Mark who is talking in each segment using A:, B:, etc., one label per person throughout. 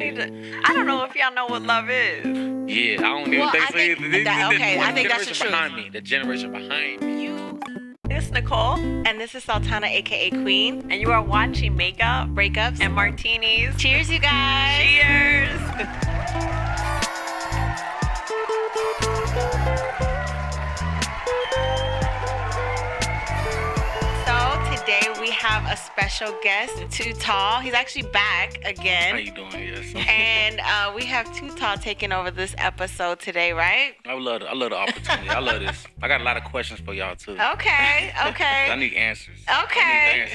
A: I don't know if y'all know what love is.
B: Yeah, I don't even think so.
C: I think that's the truth.
B: Behind me. The generation behind me.
A: This is Nicole,
C: And this is Sultana, aka Queen.
A: and you are watching Makeup
C: Breakups.
A: and Martinis.
C: Cheers, you guys.
A: Cheers!
C: So today we have a special guest, Too Tall. He's actually back again.
B: How you doing? Yes.
C: And we have Too Tall taking over this episode today, right?
B: I love the opportunity. I love this. I got a lot of questions for y'all too.
C: Okay.
B: I need answers.
C: Okay.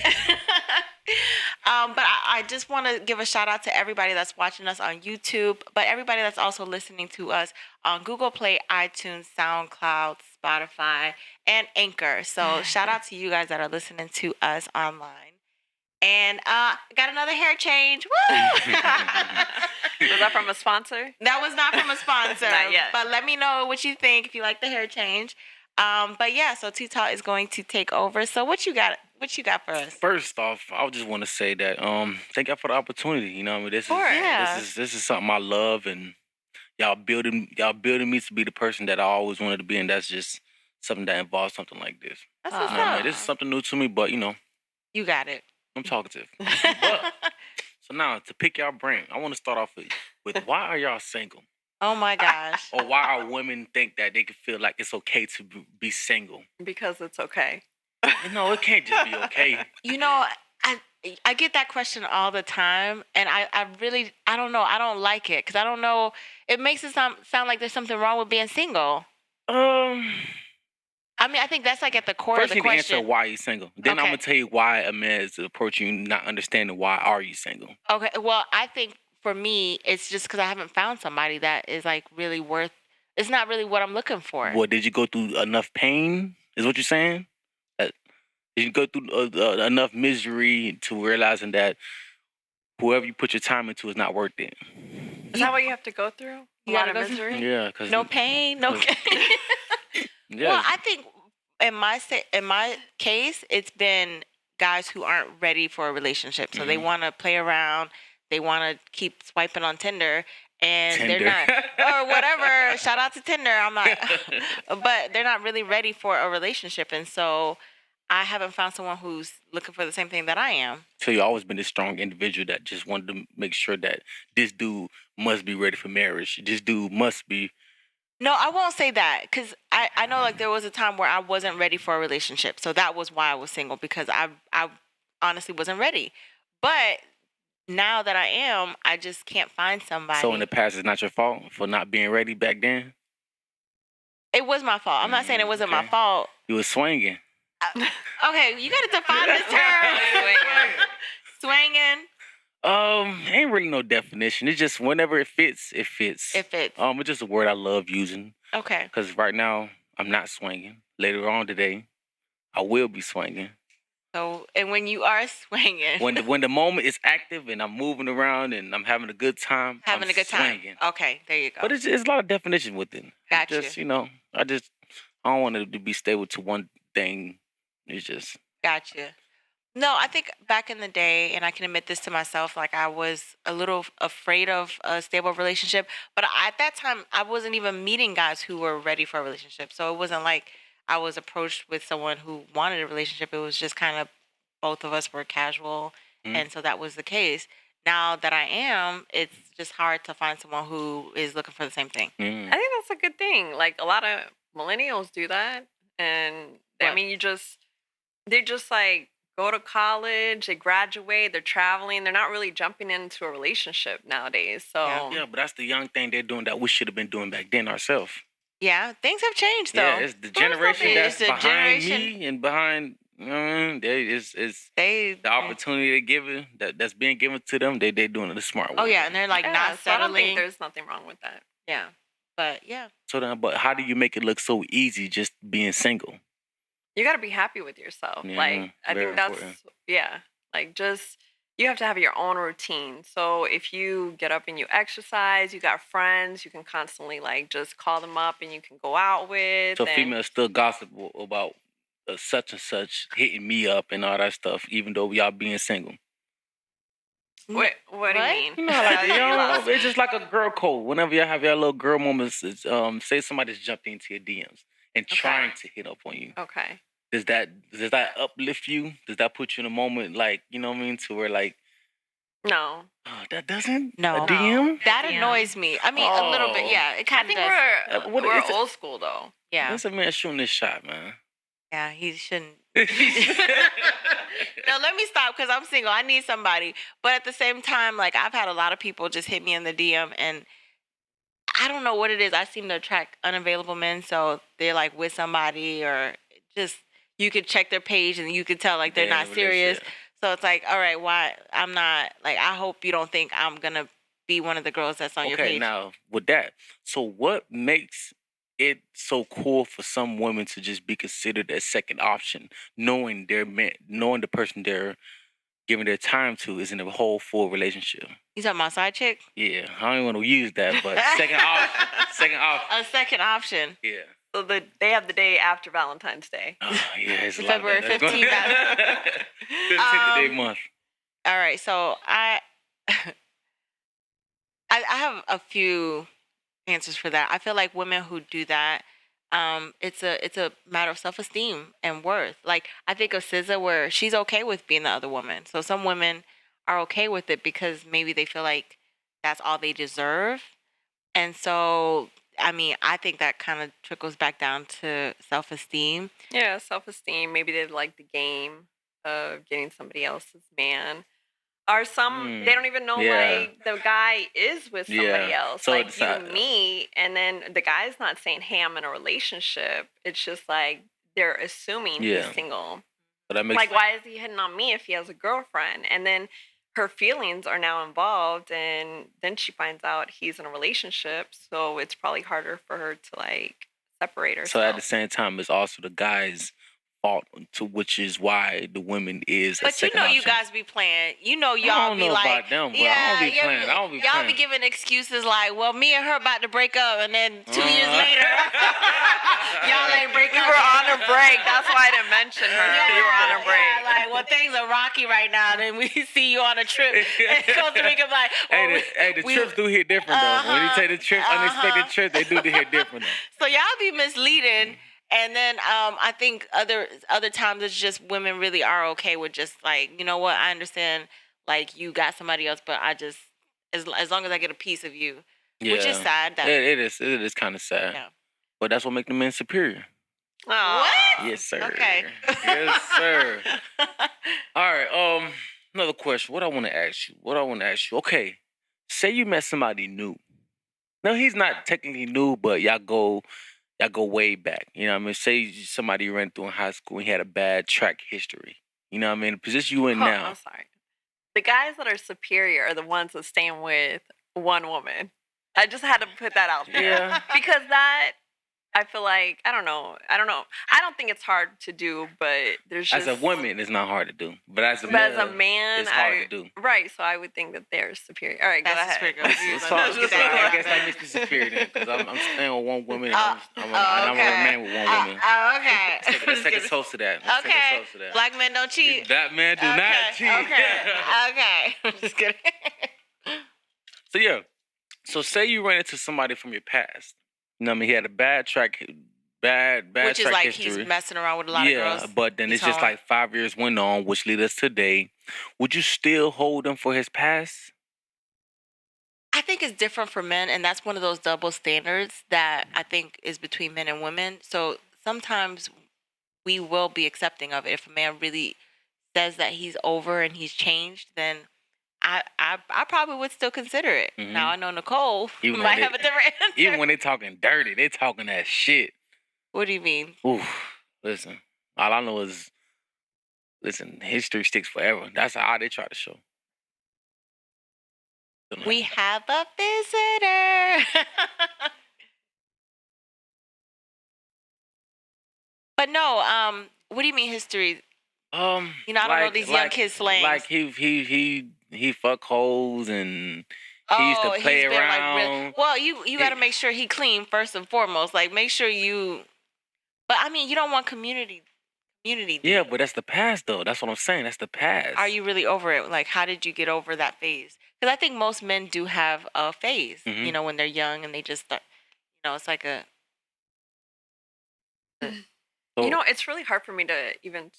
C: But I just want to give a shout out to everybody that's watching us on YouTube, but everybody that's also listening to us on Google Play, iTunes, Soundcloud, Spotify, and Anchor. So shout out to you guys that are listening to us online. And got another hair change. Woo!
A: Was that from a sponsor?
C: That was not from a sponsor.
A: Not yet.
C: But let me know what you think if you like the hair change. But yeah, so Too Tall is going to take over. So what you got? What you got for us?
B: First off, I just want to say that thank y'all for the opportunity. You know, what I mean, this is something I love, and y'all building me to be the person that I always wanted to be, and that's just something that involves something like this.
C: That's what's
B: You know what I
C: up.
B: mean? This is something new to me, but you know,
C: You got it.
B: I'm talkative. But, so now to pick y'all brain, I want to start off with why are y'all single?
C: Oh my gosh.
B: Or why are women think that they can feel like it's okay to be single?
A: Because it's okay.
B: No, it can't just be okay.
C: You know, I get that question all the time, and I don't know. I don't like it because I don't know. It makes it sound like there's something wrong with being single. I mean, I think that's like at the core
B: First,
C: of
B: you
C: the
B: need to
C: question.
B: answer why you're single. Then I'm
C: Okay.
B: gonna tell you why a man is approaching you, not understanding why are you single.
C: Okay, well, I think for me, it's just because I haven't found somebody that is like really worth. It's not really what I'm looking for.
B: What, did you go through enough pain? Is what you're saying? Did you go through enough misery to realizing that whoever you put your time into is not worth it?
A: Is that what you have to go through? A
C: You
A: lot
C: gotta
A: of
C: go through-
A: misery?
B: Yeah, because
C: No pain, no gain.
B: Yeah.
C: Well, I think in my case, it's been guys who aren't ready for a relationship, so they want to play around, they want to keep swiping on Tinder, and they're not, or whatever. Shout out to Tinder. I'm not, but they're not really ready for a relationship, and so I haven't found someone who's looking for the same thing that I am.
B: So you always been this strong individual that just wanted to make sure that this dude must be ready for marriage. This dude must be.
C: No, I won't say that because I know like there was a time where I wasn't ready for a relationship. So that was why I was single because I honestly wasn't ready. But now that I am, I just can't find somebody.
B: So in the past, it's not your fault for not being ready back then?
C: It was my fault. I'm not saying it wasn't my
B: Okay.
C: fault.
B: You was swinging.
C: Okay, you got to define this term. Swanginn.
B: Ain't really no definition. It's just whenever it fits, it fits.
C: If it's
B: It's just a word I love using.
C: okay.
B: Because right now, I'm not swinging. Later on today, I will be swinging.
C: So, and when you are swanging,
B: When the moment is active and I'm moving around and I'm having a good time,
C: having
B: I'm
C: a good time.
B: swinging.
C: Okay, there you go.
B: But it's a lot of definition with it.
C: Gotcha.
B: Just, you know, I don't want it to be stable to one thing. It's just.
C: Gotcha. No, I think back in the day, and I can admit this to myself, like I was a little afraid of a stable relationship. But at that time, I wasn't even meeting guys who were ready for a relationship. So it wasn't like I was approached with someone who wanted a relationship. It was just kind of both of us were casual.
B: Mhm.
C: And so that was the case. Now that I am, it's just hard to find someone who is looking for the same thing.
B: Mm.
A: I think that's a good thing. Like a lot of millennials do that. And I
C: What?
A: mean, they just like go to college, they graduate, they're traveling. They're not really jumping into a relationship nowadays. So
B: Yeah, but that's the young thing they're doing that we should have been doing back then ourselves.
C: Yeah, things have changed though.
B: Yeah, it's the generation
C: It's
B: that's
C: the
B: behind
C: generation-
B: me and behind. It's
C: They
B: the opportunity they given that's being given to them. They doing it the smart way.
C: Oh yeah, and they're like
A: yeah,
C: not
A: so I don't think
C: settling.
A: there's nothing wrong with that.
C: Yeah, but yeah.
B: So then, but how do you make it look so easy just being single?
A: You got to be happy with yourself.
B: Yeah,
A: Like I
B: very
A: think that's
B: important.
A: like just you have to have your own routine. So if you get up and you exercise, you got friends, you can constantly like just call them up and you can go out with.
B: So
A: and-
B: females still gossip about such and such hitting me up and all that stuff, even though y'all being single.
A: What do you mean?
B: You know, like it's just like a girl code. Whenever you have your little girl moments, say somebody's jumped into your DMs and trying to hit up on you.
A: Okay.
B: Does that uplift you? Does that put you in a moment like, you know what I mean, to where like
A: no.
B: Oh, that doesn't?
C: No.
B: A DM?
C: That annoys me. I mean, a little bit, yeah. It kind of does.
A: I think we're old school, though.
C: Yeah.
B: That's a man shooting this shot, man.
C: Yeah, he shouldn't. No, let me stop because I'm single. I need somebody. But at the same time, like, I've had a lot of people just hit me in the DM, and I don't know what it is. I seem to attract unavailable men, so they're, like, with somebody or just you could check their page, and you could tell, like, they're not serious. So it's like, all right, why? I'm not, like, I hope you don't think I'm going to be one of the girls that's on your page.
B: Okay, now, with that, so what makes it so cool for some women to just be considered a second option, knowing the person they're giving their time to is in a whole full relationship?
C: You talking about side chick?
B: Yeah, I don't even want to use that, but second option.
C: A second option.
B: Yeah.
A: So they have the day after Valentine's Day.
B: Oh, yeah, it's
C: February 15th.
B: 15th day month.
C: All right, so I have a few answers for that. I feel like women who do that, it's a matter of self-esteem and worth. Like, I think of SZA where she's okay with being the other woman. So some women are okay with it because maybe they feel like that's all they deserve. And so, I mean, I think that kind of trickles back down to self-esteem.
A: Yeah, self-esteem. Maybe they like the game of getting somebody else's man. Or some, they don't even know, like, the guy is with somebody else. So like, you meet, and then the guy's not saying, hey, I'm in a relationship. It's just like, they're assuming he's single. But that makes like, why is he hitting on me if he has a girlfriend? And then her feelings are now involved, and then she finds out he's in a relationship. So it's probably harder for her to, like, separate herself.
B: So at the same time, it's also the guy's fault, to which is why the women is.
C: But you know, option. You guys be playing. You know, y'all
B: I don't
C: be
B: know
C: like,
B: about them, but I don't be playing. I don't be
C: y'all
B: playing.
C: be giving excuses like, well, me and her about to break up, and then 2 years later, y'all ain't break up.
A: We were on a break. That's why I didn't mention her. We were on a break.
C: Yeah, like, well, things are rocky right now. Then we see you on a trip in Costa Rica. Like, well,
B: the trips do hit different though. When you take the trip, unexpected trip, they do hit different though.
C: So y'all be misleading. And then I think other times it's just women really are okay with just like, you know what, I understand, like, you got somebody else, but I just, as long as I get a piece of you, which is sad. That
B: it is kind of sad. Yeah. But that's what makes the men superior.
C: What?
B: Yes, sir.
C: Okay.
B: Yes, sir. All right. Another question. What I want to ask you. Okay. Say you met somebody new. No, he's not technically new, but y'all go way back. You know what I mean? Say somebody you ran through in high school and he had a bad track history. You know what I mean? The position you in now.
A: I'm sorry. The guys that are superior are the ones that staying with one woman. I just had to put that out there.
B: Yeah.
A: Because that, I feel like, I don't know. I don't think it's hard to do, but there's just...
B: As a woman, it's not hard to do. But as a man, it's hard to do.
A: Right, so I would think that they're superior. All right, go ahead.
B: I guess that makes me superior then, because I'm staying with one woman, and I'm a man with one woman.
C: Okay.
B: Let's take a toast to that.
C: Okay. Black men don't cheat.
B: Black men do not cheat.
C: Okay. I'm just kidding.
B: So, yeah. So, say you ran into somebody from your past. You know what I mean? He had a bad track history.
C: Which is like he's messing around with a lot of girls.
B: Yeah, but then it's just like 5 years went on, which lead us today. Would you still hold him for his past?
C: I think it's different for men, and that's one of those double standards that I think is between men and women. So sometimes we will be accepting of it. If a man really says that he's over and he's changed, then I probably would still consider it. Mm-hmm. Now I know Nicole might have a different answer.
B: Even when they talking dirty, they talking that shit.
C: What do you mean?
B: Oof, listen, all I know is, history sticks forever. That's how they try to show.
C: We have a visitor. But no, what do you mean history? I don't know these young kids slangs.
B: Like he fuck hoes and he used to play around.
C: Like, well, you got to make sure he clean first and foremost. Like, make sure you. But I mean, you don't want community community.
B: Yeah, but that's the past, though. That's what I'm saying. That's the past.
C: Are you really over it? Like, how did you get over that phase? Because I think most men do have a phase, when they're young and they just start, it's like a...
A: It's really hard for me to even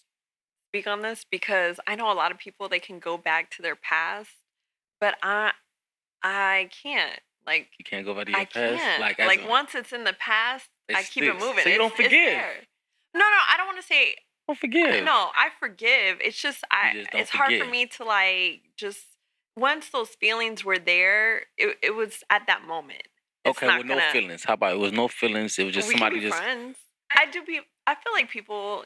A: speak on this because I know a lot of people, they can go back to their past, but I can't. Like,
B: you can't go back to your past?
A: Like once it's in the past, I keep it moving.
B: So you don't forgive?
A: No, I don't want to say...
B: Don't forgive.
A: No, I forgive. It's just, it's hard for me to, like, just... Once those feelings were there, it was at that moment.
B: Okay, with no feelings. How about it was no feelings? It was just somebody just...
A: friends. I feel like people,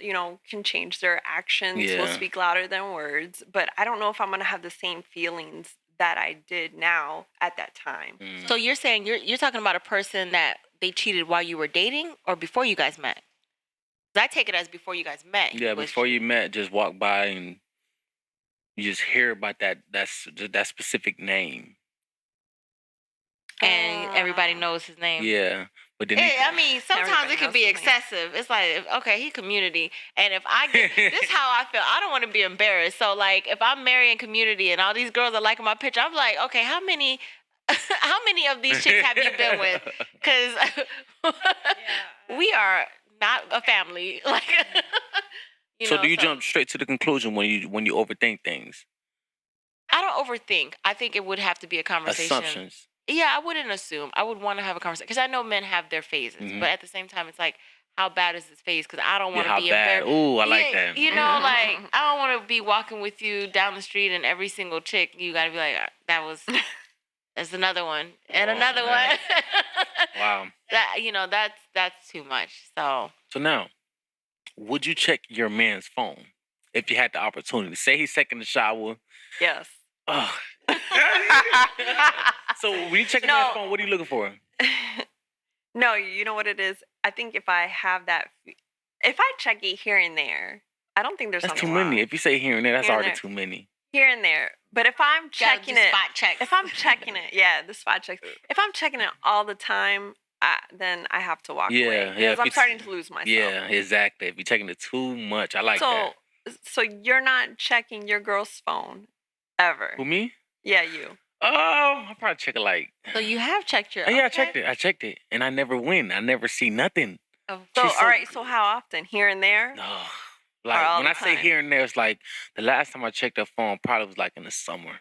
A: can change their actions. Yeah. Will speak louder than words. But I don't know if I'm going to have the same feelings that I did now at that time.
C: So you're saying you're talking about a person that they cheated while you were dating or before you guys met? I take it as before you guys met.
B: Yeah, before you met, just walk by and you just hear about that specific name.
C: And everybody knows his name.
B: Yeah. But then
C: sometimes it can be excessive. It's like, okay, he community. And if I get... this is how I feel. I don't want to be embarrassed. So, like, if I'm marrying community and all these girls are liking my picture, I'm like, okay, how many of these chicks have you been with? Because we are not a family. Like,
B: so do you jump straight to the conclusion when you overthink things?
C: I don't overthink. I think it would have to be a conversation.
B: Assumptions.
C: Yeah, I wouldn't assume. I would want to have a conversation because I know men have their phases, but at the same time, it's like, how bad is this phase? Because I don't want to be embarrassed.
B: Ooh, I like that.
C: Like, I don't want to be walking with you down the street and every single chick, you got to be like, there's another one and another one.
B: Wow.
C: That's too much. So
B: now, would you check your man's phone if you had the opportunity? Say he's taking the shower.
A: Yes.
B: Oh. So when you check your phone, what are you looking for?
A: No, you know what it is? I think if I have that... If I check it here and there, I don't think there's something wrong.
B: That's too many. If you say here and there, that's already too many.
A: Here and there. But if I'm checking it...
C: spot checks.
A: If I'm checking it... Yeah, the spot checks. If I'm checking it all the time, then I have to walk away. Because I'm starting to lose myself.
B: Yeah, exactly. If you're checking it too much, I like that.
A: So you're not checking your girl's phone ever?
B: Who, me?
A: Yeah, you.
B: Oh, I probably check it like...
C: So you have checked your...
B: Yeah, I checked it. And I never win. I never see nothing.
A: Oh, all right. So how often? Here and there?
B: No. Like, when I say here and there, it's like the last time I checked her phone probably was like in the summer.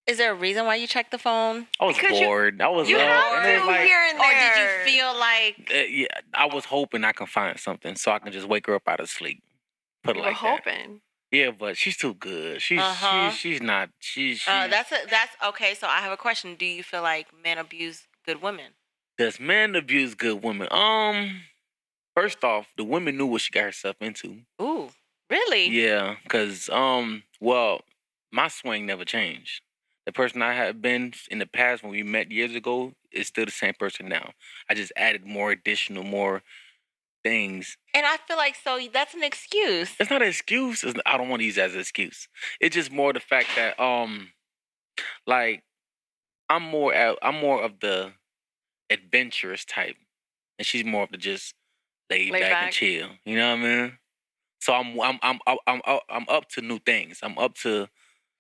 C: Is there a reason why you checked the phone?
B: I was bored. I was
A: you have to here and there.
C: Or did you feel like...
B: yeah, I was hoping I could find something so I can just wake her up out of sleep. Put it like that.
A: Hoping.
B: Yeah, but she's too good. She's not.
C: That's okay. So I have a question. Do you feel like men abuse good women?
B: Does men abuse good women? First off, the women knew what she got herself into.
C: Ooh, really?
B: Yeah, because my swing never changed. The person I had been in the past when we met years ago is still the same person now. I just added more things.
C: And I feel like that's an excuse.
B: It's not an excuse. I don't want to use it as an excuse. It's just more the fact that like I'm more of the adventurous type, and she's more of the just lay back and chill. You know what I mean? So I'm up to new things. I'm up to.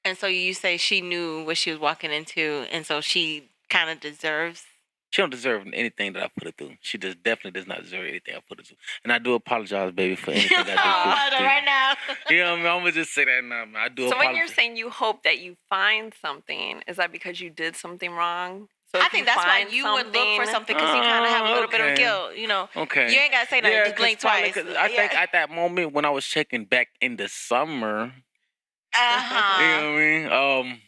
C: And so you say she knew what she was walking into, and so she kind of deserves.
B: She don't deserve anything that I put her through. She definitely does not deserve anything I put her through. And I do apologize, baby, for anything I do.
C: Right now.
B: You know what I mean? I'm going to just say that now. I do apologize.
A: So when you're saying you hope that you find something, is that because you did something wrong? So
C: I think that's why you would look for something because you kind of have a little bit of guilt, Okay. You ain't got to say nothing. Just blink twice.
B: I think at that moment when I was checking back in the summer,
C: uh-huh.
B: You know what I mean?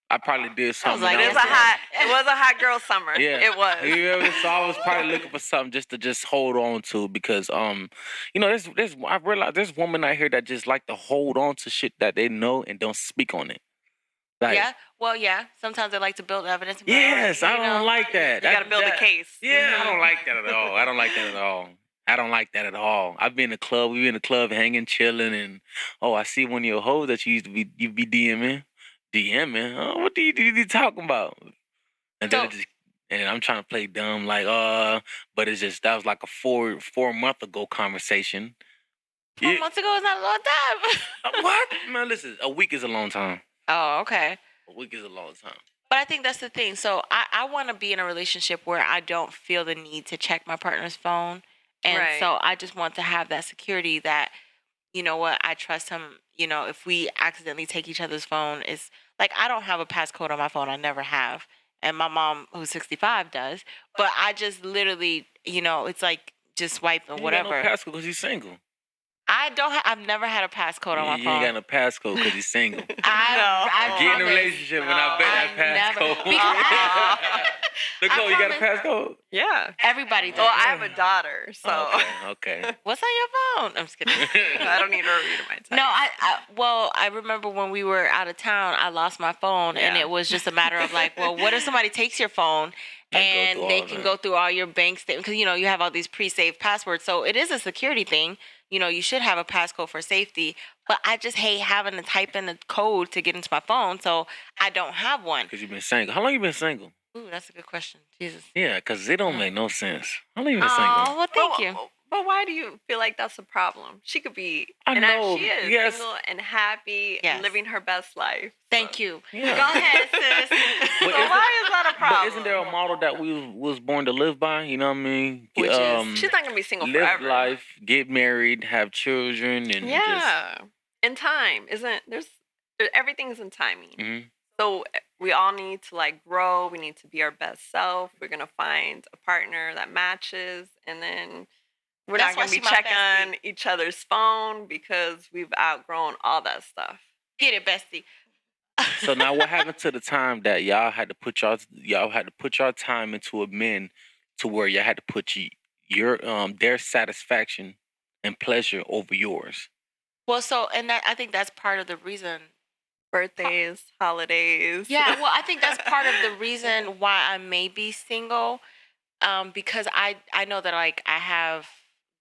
B: I probably did something.
A: It was a hot girl summer.
B: Yeah,
A: it was.
B: You know, so I was probably looking for something just to hold on to because I realized there's women out here that just like to hold on to shit that they know and don't speak on it. Like,
C: sometimes they like to build evidence.
B: Yes, I don't like that.
A: You got to build a case.
B: Yeah, I don't like that at all. I don't like that at all. I've been in the club. We been in the club hanging, chilling, and I see one of your hoes that you be DMing. What do you talking about? And then and I'm trying to play dumb, like, but it's just that was like a 4 month ago conversation.
C: 12 months ago is not a long time.
B: What? Man, listen, a week is a long time.
C: Oh, okay.
B: A week is a long time.
C: But I think that's the thing. So I want to be in a relationship where I don't feel the need to check my partner's phone. And so I just want to have that security that, you know what, I trust him. You know, if we accidentally take each other's phone, it's like I don't have a passcode on my phone. I never have. And my mom, who's 65, does. But I just literally, you know, it's like just swipe and whatever.
B: You got no passcode because he's single.
C: I've never had a passcode on my phone.
B: You ain't got no passcode because he's single.
C: I
B: get in a relationship and I bet that passcode. Nicole, you got a passcode?
A: Yeah.
C: Everybody does.
A: Well, I have a daughter, so.
B: Okay.
C: What's on your phone? I'm just kidding.
A: I don't need to read my text.
C: No, I remember when we were out of town, I lost my phone, and it was just a matter of like, well, what if somebody takes your phone and they can go through all your bank statements? Because, you know, you have all these pre-saved passwords. So it is a security thing. You know, you should have a passcode for safety. But I just hate having to type in a code to get into my phone, so I don't have one.
B: Because you've been single. How long you been single?
C: Ooh, that's a good question. Jesus.
B: Yeah, because it don't make no sense. How long you been single?
C: Oh, well, thank you.
A: But why do you feel like that's a problem? She could be,
B: she is
A: single and happy and living her best life.
C: Thank you.
A: Yeah. Go ahead, sis. So why is that a problem?
B: But isn't there a model that we was born to live by? You know what I mean?
A: Which is, she's not going to be single forever.
B: Live life, get married, have children. And
A: in time. Everything's in timing.
B: Mm-hmm.
A: So we all need to like grow. We need to be our best self. We're going to find a partner that matches. And then we're not going to be checking on each other's phone because we've outgrown all that stuff.
C: Get it, bestie.
B: So now what happened to the time that y'all had to put your time into a men to where y'all had to put your their satisfaction and pleasure over yours?
C: Well, so I think that's part of the reason.
A: Birthdays, holidays.
C: Yeah, well, I think that's part of the reason why I may be single, because I know that like I have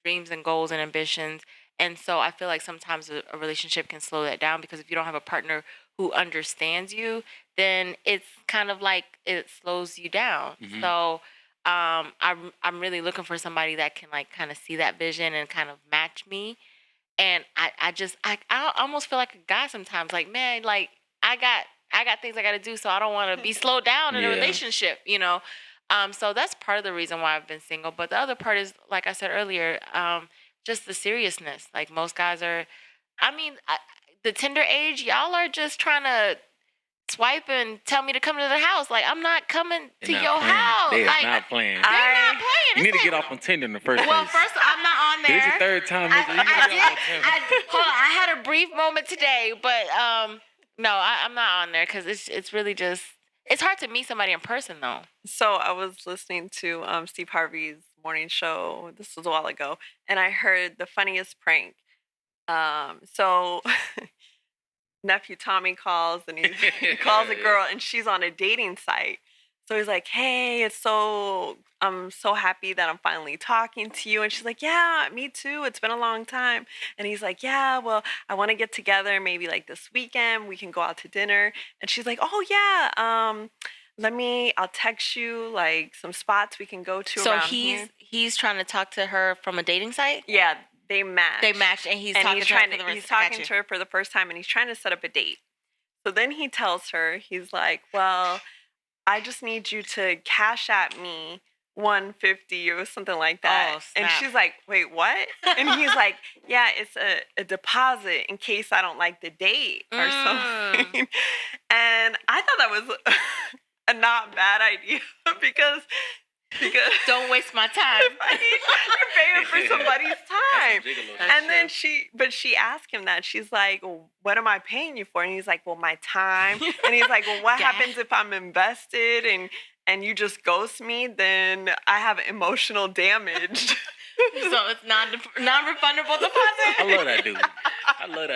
C: dreams and goals and ambitions, and so I feel like sometimes a relationship can slow that down because if you don't have a partner who understands you, then it's kind of like it slows you down. Mm-hmm. So I'm really looking for somebody that can like kind of see that vision and kind of match me. And I almost feel like a guy sometimes. Like, man, like I got things I got to do, so I don't want to be slowed down in a relationship, you know. So that's part of the reason why I've been single. But the other part is, like I said earlier, just the seriousness. Like most guys are, the Tinder age, y'all are just trying to swipe and tell me to come to the house. Like, I'm not coming to your house.
B: They're
C: like,
B: not playing.
C: They're not playing.
B: You need to get off on Tinder in the first place.
C: Well, first, I'm not on there.
B: This is the third time.
C: I had a brief moment today, but no, I'm not on there because it's really just, it's hard to meet somebody in person, though.
A: So I was listening to Steve Harvey's morning show. This was a while ago, and I heard the funniest prank. So nephew Tommy calls, and he calls a girl, and she's on a dating site. So he's like, "Hey, I'm so happy that I'm finally talking to you." And she's like, "Yeah, me too. It's been a long time." And he's like, "Yeah, well, I want to get together maybe like this weekend. We can go out to dinner." And she's like, "Oh yeah, I'll text you like some spots we can go to around here."
C: So he's trying to talk to her from a dating site?
A: Yeah, they matched.
C: And he's talking
A: to her for the first time, and he's trying to set up a date. So then he tells her, he's like, "Well, I just need you to cash at me $150 or something like that."
C: Oh, snap.
A: And she's like, "Wait, what?" And he's like, "Yeah, it's a deposit in case I don't like the date or something." And I thought that was a not bad idea because
C: don't waste my time.
A: You're paying for somebody's time. And then she asked him that. She's like, "Well, what am I paying you for?" And he's like, "Well, my time." And he's like, "Well, what happens if I'm invested and you just ghost me? Then I have emotional damage."
C: So it's non-refundable deposit.
B: I love that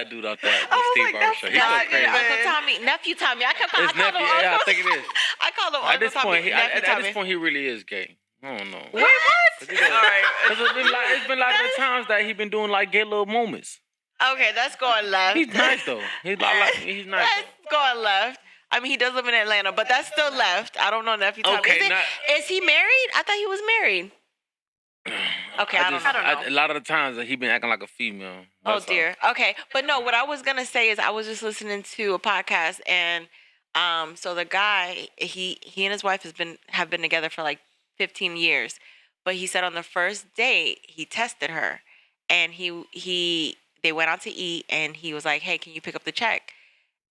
B: dude. Out there. Steve Harvey show. He's so crazy.
C: Uncle Tommy, nephew Tommy. I call him.
B: Yeah, I think it is.
C: I call him Uncle Tommy.
B: At this point, he really is gay. I don't know.
C: Wait, what?
A: All right.
B: It's been a lot of times that he's been doing like gay little moments.
C: Okay, that's going left.
B: He's nice though. He's nice.
C: That's going left. I mean, he does live in Atlanta, but that's still left. I don't know nephew Tommy.
B: Okay,
C: is he married? I thought he was married. Okay, I don't know.
B: A lot of the times he been acting like a female.
C: Oh dear. Okay, but no, what I was gonna say is I was just listening to a podcast, and so the guy he and his wife have been together for like 15 years, but he said on the first date he tested her, and they went out to eat, and he was like, "Hey, can you pick up the check?"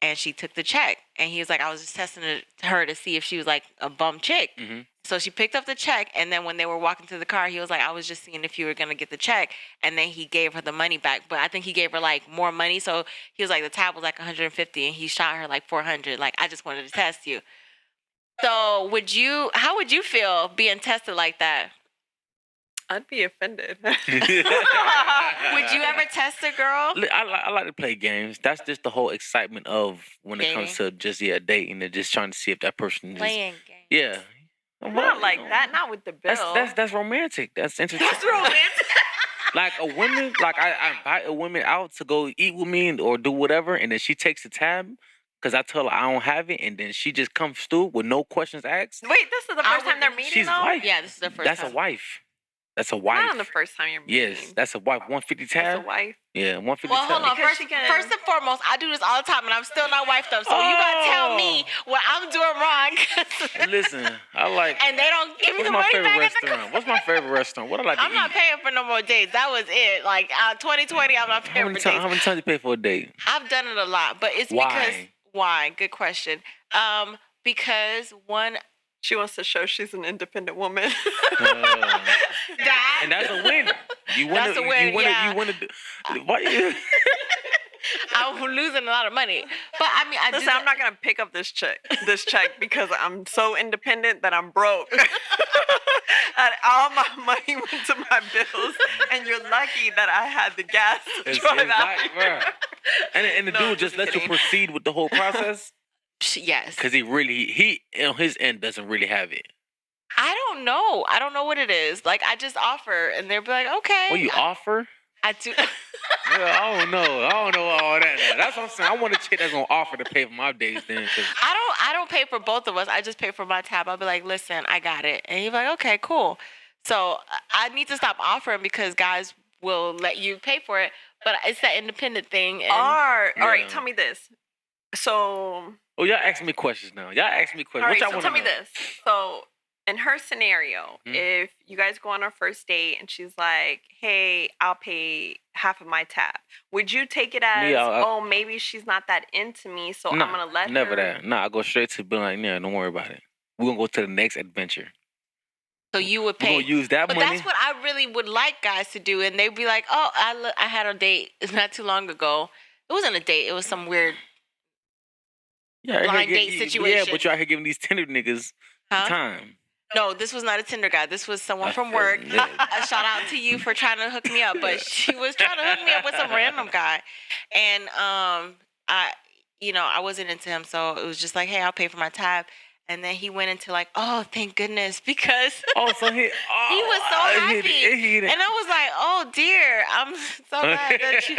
C: And she took the check, and he was like, "I was just testing her to see if she was like a bum chick."
B: Mm-hmm.
C: So she picked up the check, and then when they were walking to the car, he was like, "I was just seeing if you were gonna get the check," and then he gave her the money back. But I think he gave her like more money, so he was like, the tab was like 150, and he shot her like 400. Like, I just wanted to test you. So how would you feel being tested like that?
A: I'd be offended.
C: Would you ever test a girl?
B: I like to play games. That's just the whole excitement of when it comes to just dating and just trying to see if that person is
C: playing games.
B: Yeah.
A: Not like that. Not with the bill.
B: That's romantic. That's interesting.
A: That's romantic.
B: Like a woman, like I invite a woman out to go eat with me or do whatever, and then she takes the tab because I tell her I don't have it, and then she just comes through with no questions asked.
A: Wait, this is the first time they're meeting,
B: She's
A: though?
B: wife.
C: Yeah, this is the first time.
B: That's a wife. That's a wife.
A: Not on the first time you're meeting.
B: Yes, that's a wife. 150 tab.
A: That's a wife.
B: Yeah, 150
C: well,
B: tab.
C: Well, hold on. First and foremost, I do this all the time, and I'm still not wifed up. So you gotta tell me what I'm doing wrong.
B: Listen, I like.
C: And they don't give me the money back.
B: What's my favorite restaurant? What I like to eat?
C: I'm not paying for no more dates. That was it. Like 2020, I'm not paying for dates.
B: How many times you pay for a date?
C: I've done it a lot, but it's because why? Good question. Because one.
A: She wants to show she's an independent woman.
B: And that's a win. You win.
C: That's a win.
B: You win. Why?
C: I'm losing a lot of money, but I mean,
A: I'm not gonna pick up this check because I'm so independent that I'm broke. And all my money went to my bills, and you're lucky that I had the gas to drive out here.
B: And the dude just lets you proceed with the whole process.
C: Yes.
B: Because he on his end doesn't really have it.
C: I don't know. I don't know what it is. Like, I just offer, and they'll be like, okay.
B: Well, you offer?
C: I do.
B: I don't know all that now. That's what I'm saying. I want a chick that's going to offer to pay for my dates then.
C: I don't pay for both of us. I just pay for my tab. I'll be like, listen, I got it. And he'll be like, okay, cool. So I need to stop offering because guys will let you pay for it. But it's that independent thing. And,
A: all right, tell me this. So...
B: Oh, y'all ask me questions now. Y'all ask me questions.
A: All right, so tell me this. So, in her scenario, if you guys go on a first date and she's like, hey, I'll pay half of my tab, would you take it as, maybe she's not that into me, so I'm going to let her?
B: Never that. Nah, I go straight to being like, don't worry about it. We're going to go to the next adventure.
C: So you would pay.
B: We're going to use that money.
C: But that's what I really would like guys to do. And they'd be like, oh, I had a date not too long ago. It wasn't a date. It was some weird... blind date situation.
B: Yeah, but you're out here giving these Tinder niggas time.
C: No, this was not a Tinder guy. This was someone from work. A shout out to you for trying to hook me up. But she was trying to hook me up with some random guy. And I wasn't into him. So it was just like, hey, I'll pay for my tab. And then he went into like, oh, thank goodness, because
B: he was so
C: happy. And I was like, oh, dear, I'm so glad that you,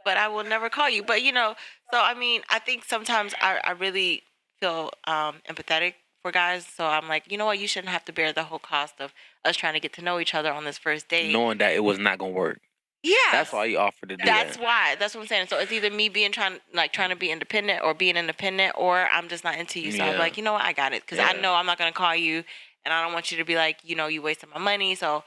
C: but I will never call you. But, so, I mean, I think sometimes I really feel empathetic for guys. So I'm like, you know what, you shouldn't have to bear the whole cost of us trying to get to know each other on this first date.
B: Knowing that it was not going to work.
C: Yeah.
B: That's why you offered to do
C: That's why. That's what I'm saying. So it's either me trying to be independent or being independent, or I'm just not into you. So I'm like, you know what? I got it. Because I know I'm not going to call you, and I don't want you to be like, you wasted my money. So.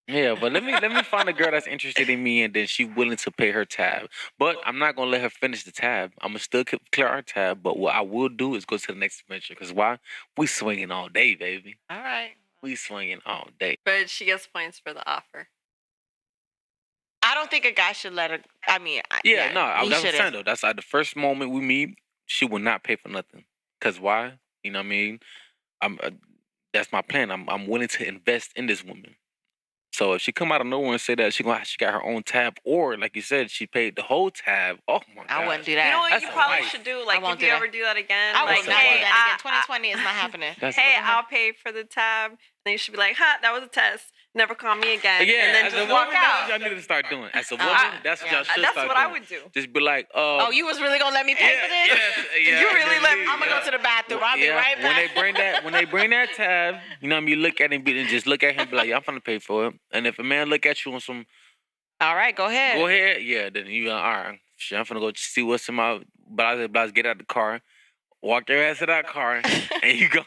B: Yeah, but let me find a girl that's interested in me, and then she willing to pay her tab. But I'm not going to let her finish the tab. I'm going to still clear our tab. But what I will do is go to the next adventure. Because why? We swinging all day, baby.
C: All right.
B: We swinging all day.
A: But she gets points for the offer.
C: I don't think a guy should let her. I mean,
B: that's what I'm saying though. That's like the first moment we meet, she will not pay for nothing. Cause why? You know what I mean? That's my plan. I'm willing to invest in this woman. So if she come out of nowhere and say that she got her own tab, or like you said, she paid the whole tab. Oh my god!
C: I wouldn't do that.
A: You know what you probably should do? Like if you ever do that again,
C: I
A: like,
C: won't do that again. 2020 is not happening.
A: I'll pay for the tab. Then you should be like, that was a test. never call me again, and then just walk out.
B: That's what y'all need to start doing. As a woman, that's what y'all should start doing.
A: That's what I would do.
B: Just be like,
C: oh, you was really gonna let me pay for this?
A: You really let me?
C: I'm gonna go to the bathroom. I'll be right back.
B: When they bring that tab, you know what I mean? You look at him and just look at him and be like, yeah, I'm gonna pay for it. And if a man look at you on some,
C: all right, go ahead.
B: Yeah, then you all right. Shit, I'm finna go see what's in my blah, get out the car. Walk your ass to that car, and you go.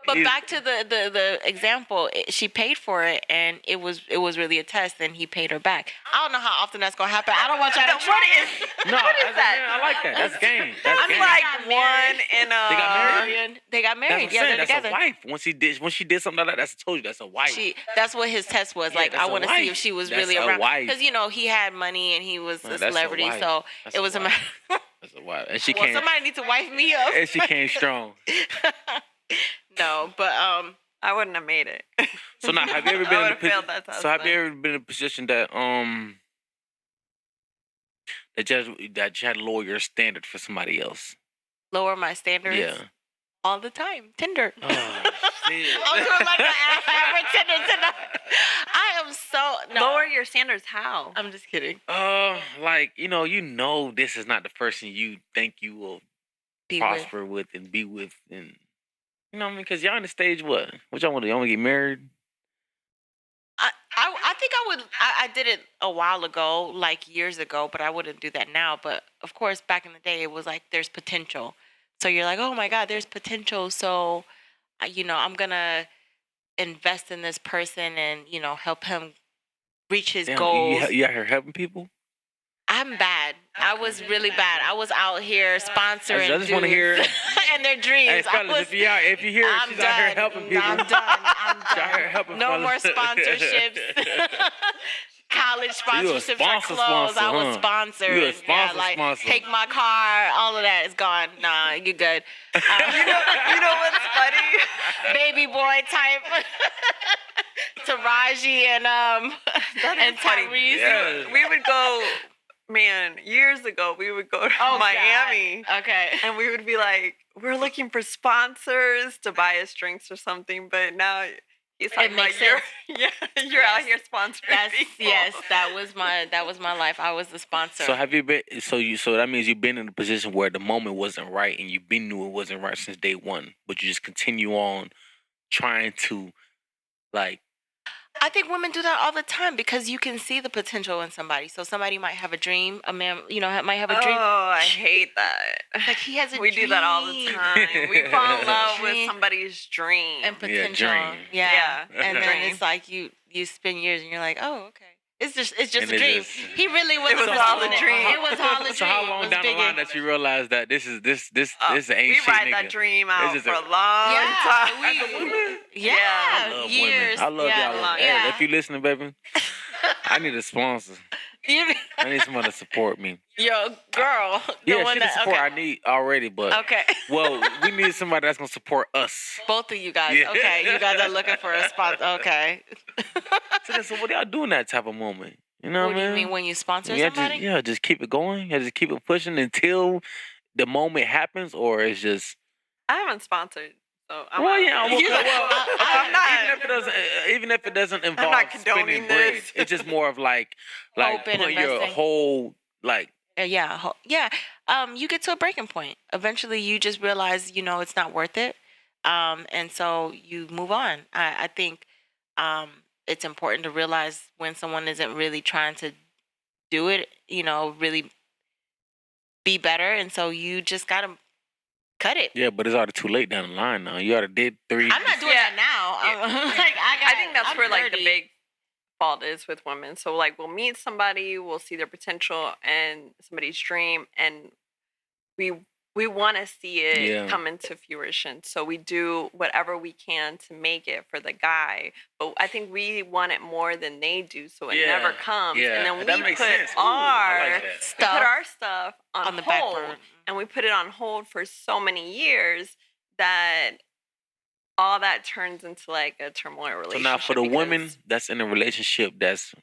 C: But back to the example, she paid for it, and it was really a test, and he paid her back. I don't know how often that's gonna happen. I don't want y'all to try it.
B: No, what is that? Man, I like that. That's game. That's game.
A: Like one in a.
B: They got married.
C: They got married. Yeah, they're together.
B: That's a wife. When she did something like that, I told you that's a wife.
C: That's what his test was. Like, I want to see if she was really around, because he had money and he was a celebrity, so it was a matter.
B: That's a wife, and she came.
C: Somebody needs to wife me up.
B: And she came strong.
C: No, but
A: I wouldn't have made it.
B: So now, have you ever been in a position that that you had to lower your standard for somebody else?
C: Lower my standards?
B: Yeah.
C: All the time. Tinder.
B: Oh, shit.
C: I'm doing like an average Tinder tonight. I am so
A: Lower your standards how?
C: I'm just kidding.
B: Like, you know this is not the person you think you will prosper with and be with, and you know what I mean? Because y'all on the stage, what y'all want to do? Y'all want to get married?
C: I think I would. I did it a while ago, like years ago, but I wouldn't do that now. But of course, back in the day, it was like there's potential. So you're like, oh my God, there's potential. So, I'm gonna invest in this person and help him reach his goals.
B: You out here helping people?
C: I'm bad. Okay. I was really bad. I was out here sponsoring.
B: I just want to hear
C: and their dreams.
B: Hey, fellas, if you hear it, she's out here helping people.
C: I'm done. She's
B: out here helping
C: no more sponsorships. College sponsorships are closed. I was sponsored.
B: You a sponsor.
C: Take my car. All of that is gone. Nah, you good.
A: You know what's funny?
C: Baby boy type. Taraji and Tyrese.
B: Yeah.
A: We would go. Man, years ago, we would go to Miami.
C: God. Okay.
A: And we would be like, we're looking for sponsors to buy us drinks or something. But now he's talking about you're out here sponsoring people.
C: Yes, that was my life. I was the sponsor.
B: So have you been? So that means you've been in a position where the moment wasn't right, and you've been knew it wasn't right since day one, but you just continue on trying to, like.
C: I think women do that all the time because you can see the potential in somebody. So somebody might have a dream. A man, might have a dream.
A: Oh, I hate that.
C: Like he has a dream.
A: We do that all the time. We fall in love with somebody's dream.
C: And potential. Yeah. And then it's like you spend years and you're like, oh, okay. It's just a dream. He really was.
A: It was all a dream.
C: It was all a dream.
B: So how long down the line that you realize that this ain't
A: we
B: shit,
A: We ride that dream out for a long time.
C: Years.
B: I love y'all. Hey, if you listening, baby, I need a sponsor. I need someone to support me.
C: Yo, girl.
B: She's the support I need already, but well, we need somebody that's gonna support us.
C: Both of you guys. Yeah. Okay, you guys are looking for a sponsor. Okay.
B: So what y'all do in that type of moment? You know what I mean?
C: What do you mean when you sponsor somebody?
B: Just keep it going. Just keep it pushing until the moment happens, or it's just.
A: I haven't sponsored. So I'm
B: even if it doesn't involve spending bread, it's just more of like putting your whole
C: you get to a breaking point. Eventually, you just realize it's not worth it, and so you move on. I think it's important to realize when someone isn't really trying to do it, really be better, and so you just gotta. Cut it.
B: Yeah, but it's already too late down the line now. You already did 3.
C: I'm not doing that now.
A: I think that's where like the big fault is with women. So like we'll meet somebody, we'll see their potential and somebody's dream, and we want to see it come into fruition. So we do whatever we can to make it for the guy. But I think we want it more than they do, so it never comes.
B: Yeah.
A: And then we put our stuff on
C: the
A: hold.
C: back burner.
A: And we put it on hold for so many years that all that turns into like a turmoil relationship.
B: So now for the women that's in a relationship that's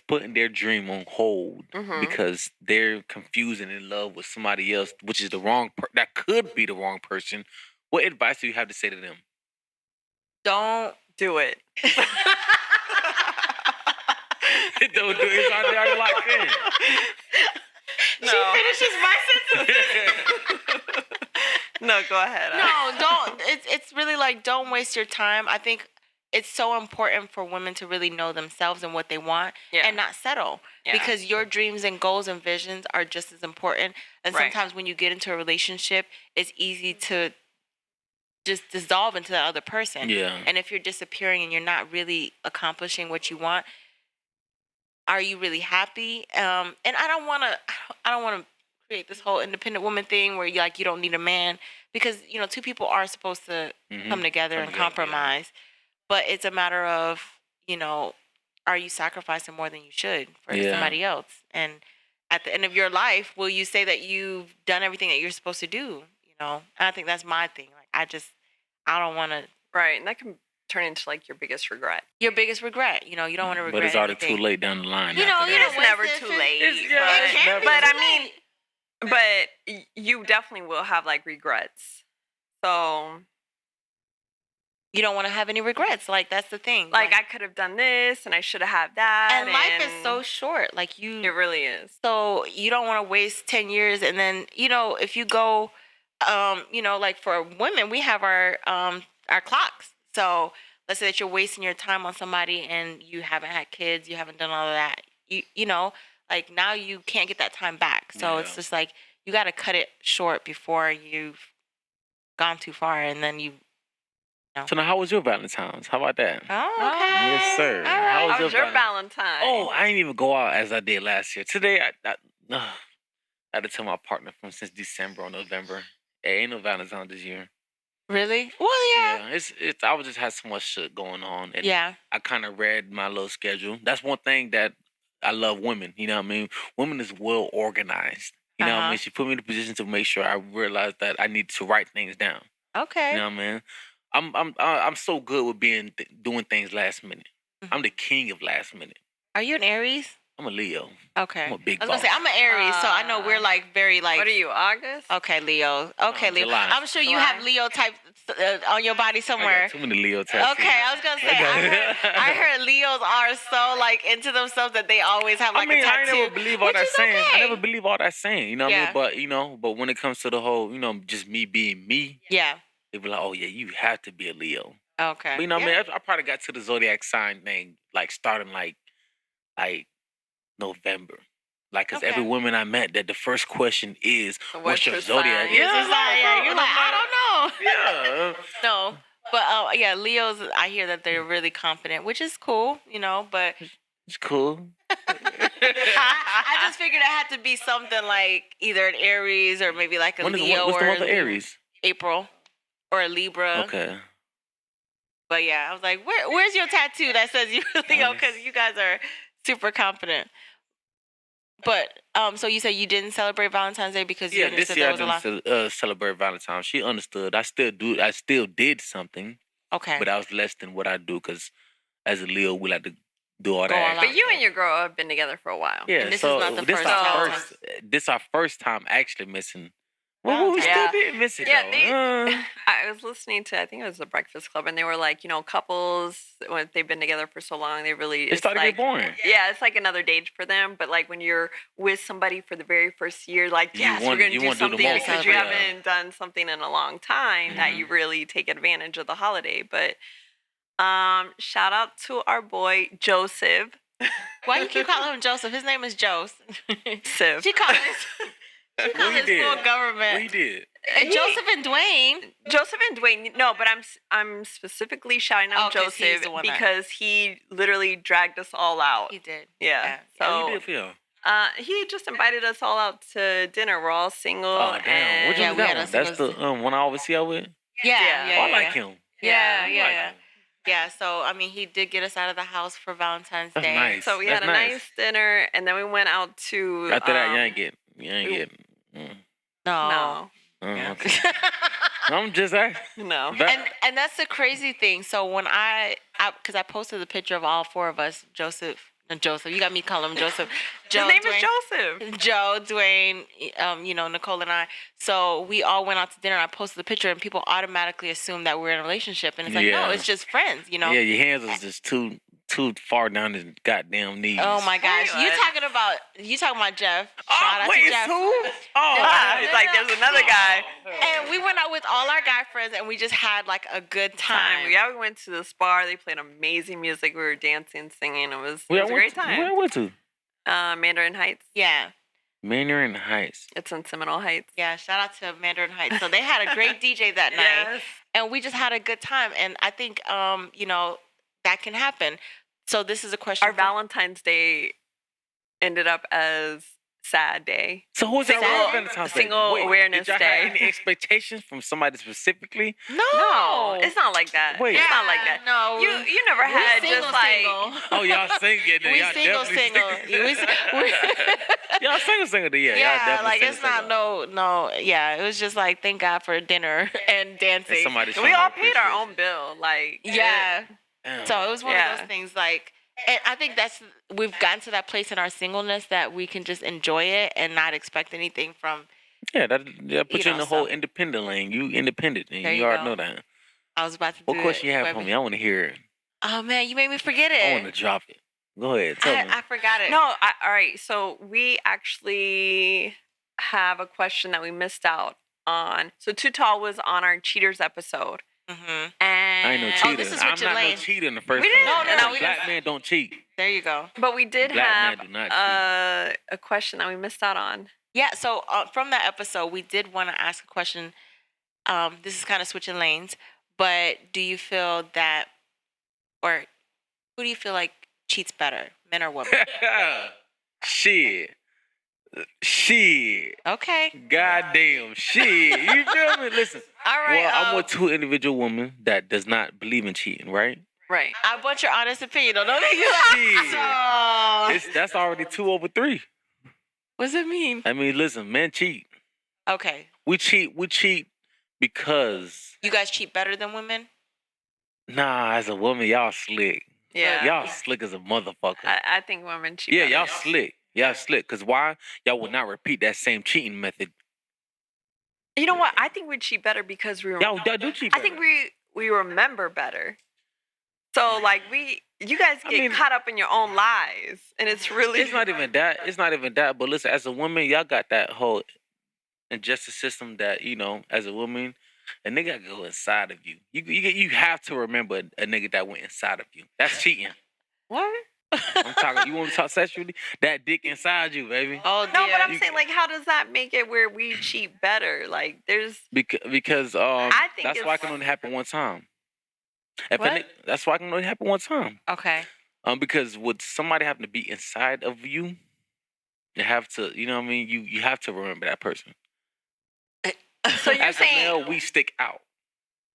B: putting their dream on hold because they're confused and in love with somebody else, which is the wrong that could be the wrong person. What advice do you have to say to them?
C: Don't
A: do it.
B: Don't do it. It's already locked in.
C: No. She finishes my sentences.
A: No, go ahead.
C: No, don't. It's really like, don't waste your time. I think it's so important for women to really know themselves and what they want and not settle. Yeah. Because your dreams and goals and visions are just as important. And sometimes when you get into a relationship, it's easy to just dissolve into that other person. Yeah. And if you're disappearing and you're not really accomplishing what you want, are you really happy? And I don't want to create this whole independent woman thing where you don't need a man, because two people are supposed to come together and compromise. Yeah. But it's a matter of, are you sacrificing more than you should for somebody else? And at the end of your life, will you say that you've done everything that you're supposed to do? And I think that's my thing. Like, I don't want to.
A: Right, and that can turn into your biggest regret.
C: Your biggest regret. You don't want to regret.
B: But it's already too late down the line.
A: It's never too late. But you definitely will have regrets. So
C: you don't want to have any regrets. That's the thing.
A: I could have done this and I should have had that.
C: And life is so short.
A: It really is.
C: So you don't want to waste 10 years. And then, if you go, for women, we have our clocks. So let's say that you're wasting your time on somebody and you haven't had kids, you haven't done all of that. Now you can't get that time back. So it's just you got to cut it short before you've gone too far, and then you.
B: So now, how was your Valentine's? How about that?
C: Oh, okay.
B: Yes, sir.
A: Right. How was your Valentine's?
B: Oh, I didn't even go out as I did last year. Today, I had to tell my partner from since December or November. Hey, ain't no Valentine's this year.
C: Really? Well, yeah.
B: It's. I was just had so much shit going on, and I kind of read my little schedule. That's one thing that I love women. You know what I mean? Women is well organized. You know what I mean? She put me in a position to make sure I realized that I need to write things down.
C: Okay.
B: You know what I mean? I'm so good with doing things last minute. I'm the king of last minute.
C: Are you an Aries?
B: I'm a Leo.
C: Okay.
B: I'm a big boss.
C: I was gonna say I'm an Aries, so I know we're very
A: What are you, August?
C: Okay, Leo. Okay, Leo. July. I'm sure you have Leo type on your body somewhere.
B: I got too many Leo types.
C: Okay, I was gonna say I heard Leos are so into themselves that they always have a tattoo.
B: I never believe all that saying.
C: Okay.
B: I never believe all that saying. You know what I mean? But when it comes to the whole, just me being me.
C: Yeah.
B: They be like, oh yeah, you have to be a Leo.
C: Okay.
B: But what I mean? I probably got to the zodiac sign thing starting November. Cause every woman I met, that the first question is, what's your zodiac?
C: Yeah, you're like, I don't know.
B: Yeah.
C: No. But Leos, I hear that they're really confident, which is cool, but
B: it's cool.
C: I just figured it had to be something either an Aries or maybe a Leo.
B: What's the month of Aries?
C: April. Or a Libra.
B: Okay.
C: But I was like, where's your tattoo that says you're a Leo? Because you guys are super confident. But so you said you didn't celebrate Valentine's Day because you understood there was a lot.
B: I didn't celebrate Valentine's. She understood. I still did something.
C: Okay.
B: But I was less than what I do, because as a Leo, we like to do all that.
A: But you and your girl have been together for a while.
B: Yeah.
C: And this is not the first time.
B: This is our first time actually missing. Well, we still didn't miss it, though.
A: I was listening to, I think it was the Breakfast Club, and they were couples, when they've been together for so long, it started to get boring. Yeah, it's another date for them. But when you're with somebody for the very first year, yes, we're going to do something because you haven't done something in a long time that you really take advantage of the holiday. But shout out to our boy, Joseph.
C: Why do you keep calling him Joseph? His name is Joseph.
A: Siv.
C: She called him... She called his full government.
B: We did.
C: And Joseph and Dwayne.
A: No, but I'm specifically shouting out Joseph because he literally dragged us all out.
C: He did.
A: Yeah.
B: So he did feel.
A: He just invited us all out to dinner. We're all single.
B: Oh damn! Which one that one? That's the one I always see out with.
C: Yeah.
B: I like him.
C: Yeah. Yeah, so, he did get us out of the house for Valentine's Day.
B: Nice.
A: So we had a nice dinner, and then we went out to...
B: After that, you ain't get...
C: No.
B: Okay. I'm just asking.
A: No.
C: And that's the crazy thing. So when because I posted the picture of all four of us, Joseph, Joseph. You got me calling him Joseph.
A: His name is Joseph.
C: Joe, Dwayne, Nicole and I. So we all went out to dinner. I posted the picture, and people automatically assume that we're in a relationship, and it's like, no, it's just friends.
B: Yeah, your hands was just too far down his goddamn knees.
C: Oh my gosh, you talking about Jeff?
B: Shout out to Jeff. Who?
A: Oh, he's like, there's another guy.
C: And we went out with all our guy friends, and we just had like a good time.
A: Yeah, we went to the spa. They played amazing music. We were dancing, singing. It was a great time.
B: Where went to?
A: Mandarin Heights.
C: Yeah.
B: Mandarin Heights.
A: It's in Seminole Heights.
C: Yeah, shout out to Mandarin Heights. So they had a great DJ that night.
A: Yes.
C: And we just had a good time. And I think, that can happen. So this is a question.
A: Our Valentine's Day ended up as Sad Day.
B: So who's that Valentine's Day?
A: Single Awareness
B: did y'all
A: Day.
B: have any expectations from somebody specifically?
A: No, it's not like that.
B: Wait.
A: It's not like that.
C: No,
A: you never had just like.
B: Oh, y'all single?
C: We
B: Y'all
C: single.
B: Y'all single? Yeah, y'all
C: Yeah,
B: definitely
C: like it's not no. Yeah, it was just like thank God for dinner and dancing.
A: We all paid our own bill. Like
C: yeah.
B: Damn.
C: So it was one of those things like. And I think we've gotten to that place in our singleness that we can just enjoy it and not expect anything from.
B: Yeah, that puts you in the whole independent lane. You independent, and you already know that.
C: I was about to.
B: What question you have for me? I want to hear it.
C: Oh man, you made me forget it.
B: I want to drop it. Go ahead, tell me.
C: I forgot it.
A: No, all right. So we actually have a question that we missed out on. So Too Tall was on our Cheaters episode.
C: Mm-hmm.
A: And
B: I ain't no cheater.
C: This is
B: I'm
C: Richard
B: not
C: Lane.
B: no cheater in the first
A: We
B: place.
A: didn't. No,
B: Black men don't cheat.
C: There you go.
A: But we did
B: Black men do not
A: have a question that we missed out on.
C: Yeah. So from that episode, we did want to ask a question. This is kind of switching lanes, but do you feel that, or who do you feel like cheats better, men or women?
B: Shit.
C: Okay.
B: Goddamn. Shit. You feel me? Listen.
C: All right.
B: Well, I'm with two individual women that does not believe in cheating, right?
A: Right.
C: I want your honest opinion. Don't make you
B: Shit. That's already 2 over 3.
C: What does it mean?
B: I mean, listen, men cheat.
C: Okay.
B: We cheat because...
C: You guys cheat better than women?
B: Nah, as a woman, y'all slick.
A: Yeah.
B: Y'all slick as a motherfucker.
A: I think women cheat.
B: Yeah,
A: better.
B: y'all slick. Y'all slick. Because why? Y'all would not repeat that same cheating method.
A: You know what? I think we cheat better because we.
B: Y'all do cheat better.
A: I think we remember better. So like you guys get caught up in your own lies, and it's really.
B: It's not even that. It's not even that. But listen, as a woman, y'all got that whole injustice system that as a woman, a nigga go inside of you. You have to remember a nigga that went inside of you. That's cheating.
A: What?
B: I'm talking. You want to talk sexually? That dick inside you, baby.
C: Oh,
A: no, but I'm saying, like, how does that make it where we cheat better? Like, there's
B: because
A: I think
B: that's why it can only happen one time.
C: What?
B: That's why it can only happen one time.
C: Okay.
B: Because would somebody happen to be inside of you, you have to, you have to remember that person.
A: So you're
B: as
A: saying
B: a male, we stick out.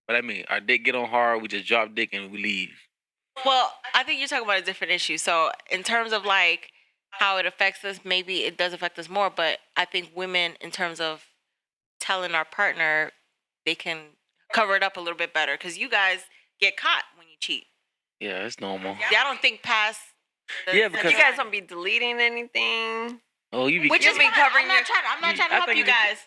B: But I mean, our dick get on hard, we just drop dick and we leave.
C: Well, I think you're talking about a different issue. So in terms of like how it affects us, maybe it does affect us more. But I think women, in terms of telling our partner, they can cover it up a little bit better because you guys get caught when you cheat.
B: Yeah, it's normal.
C: Yeah, I don't think past.
B: Because
A: you guys don't be deleting anything.
B: Oh, you be
C: Which is
A: covering.
C: I'm not trying to help you guys.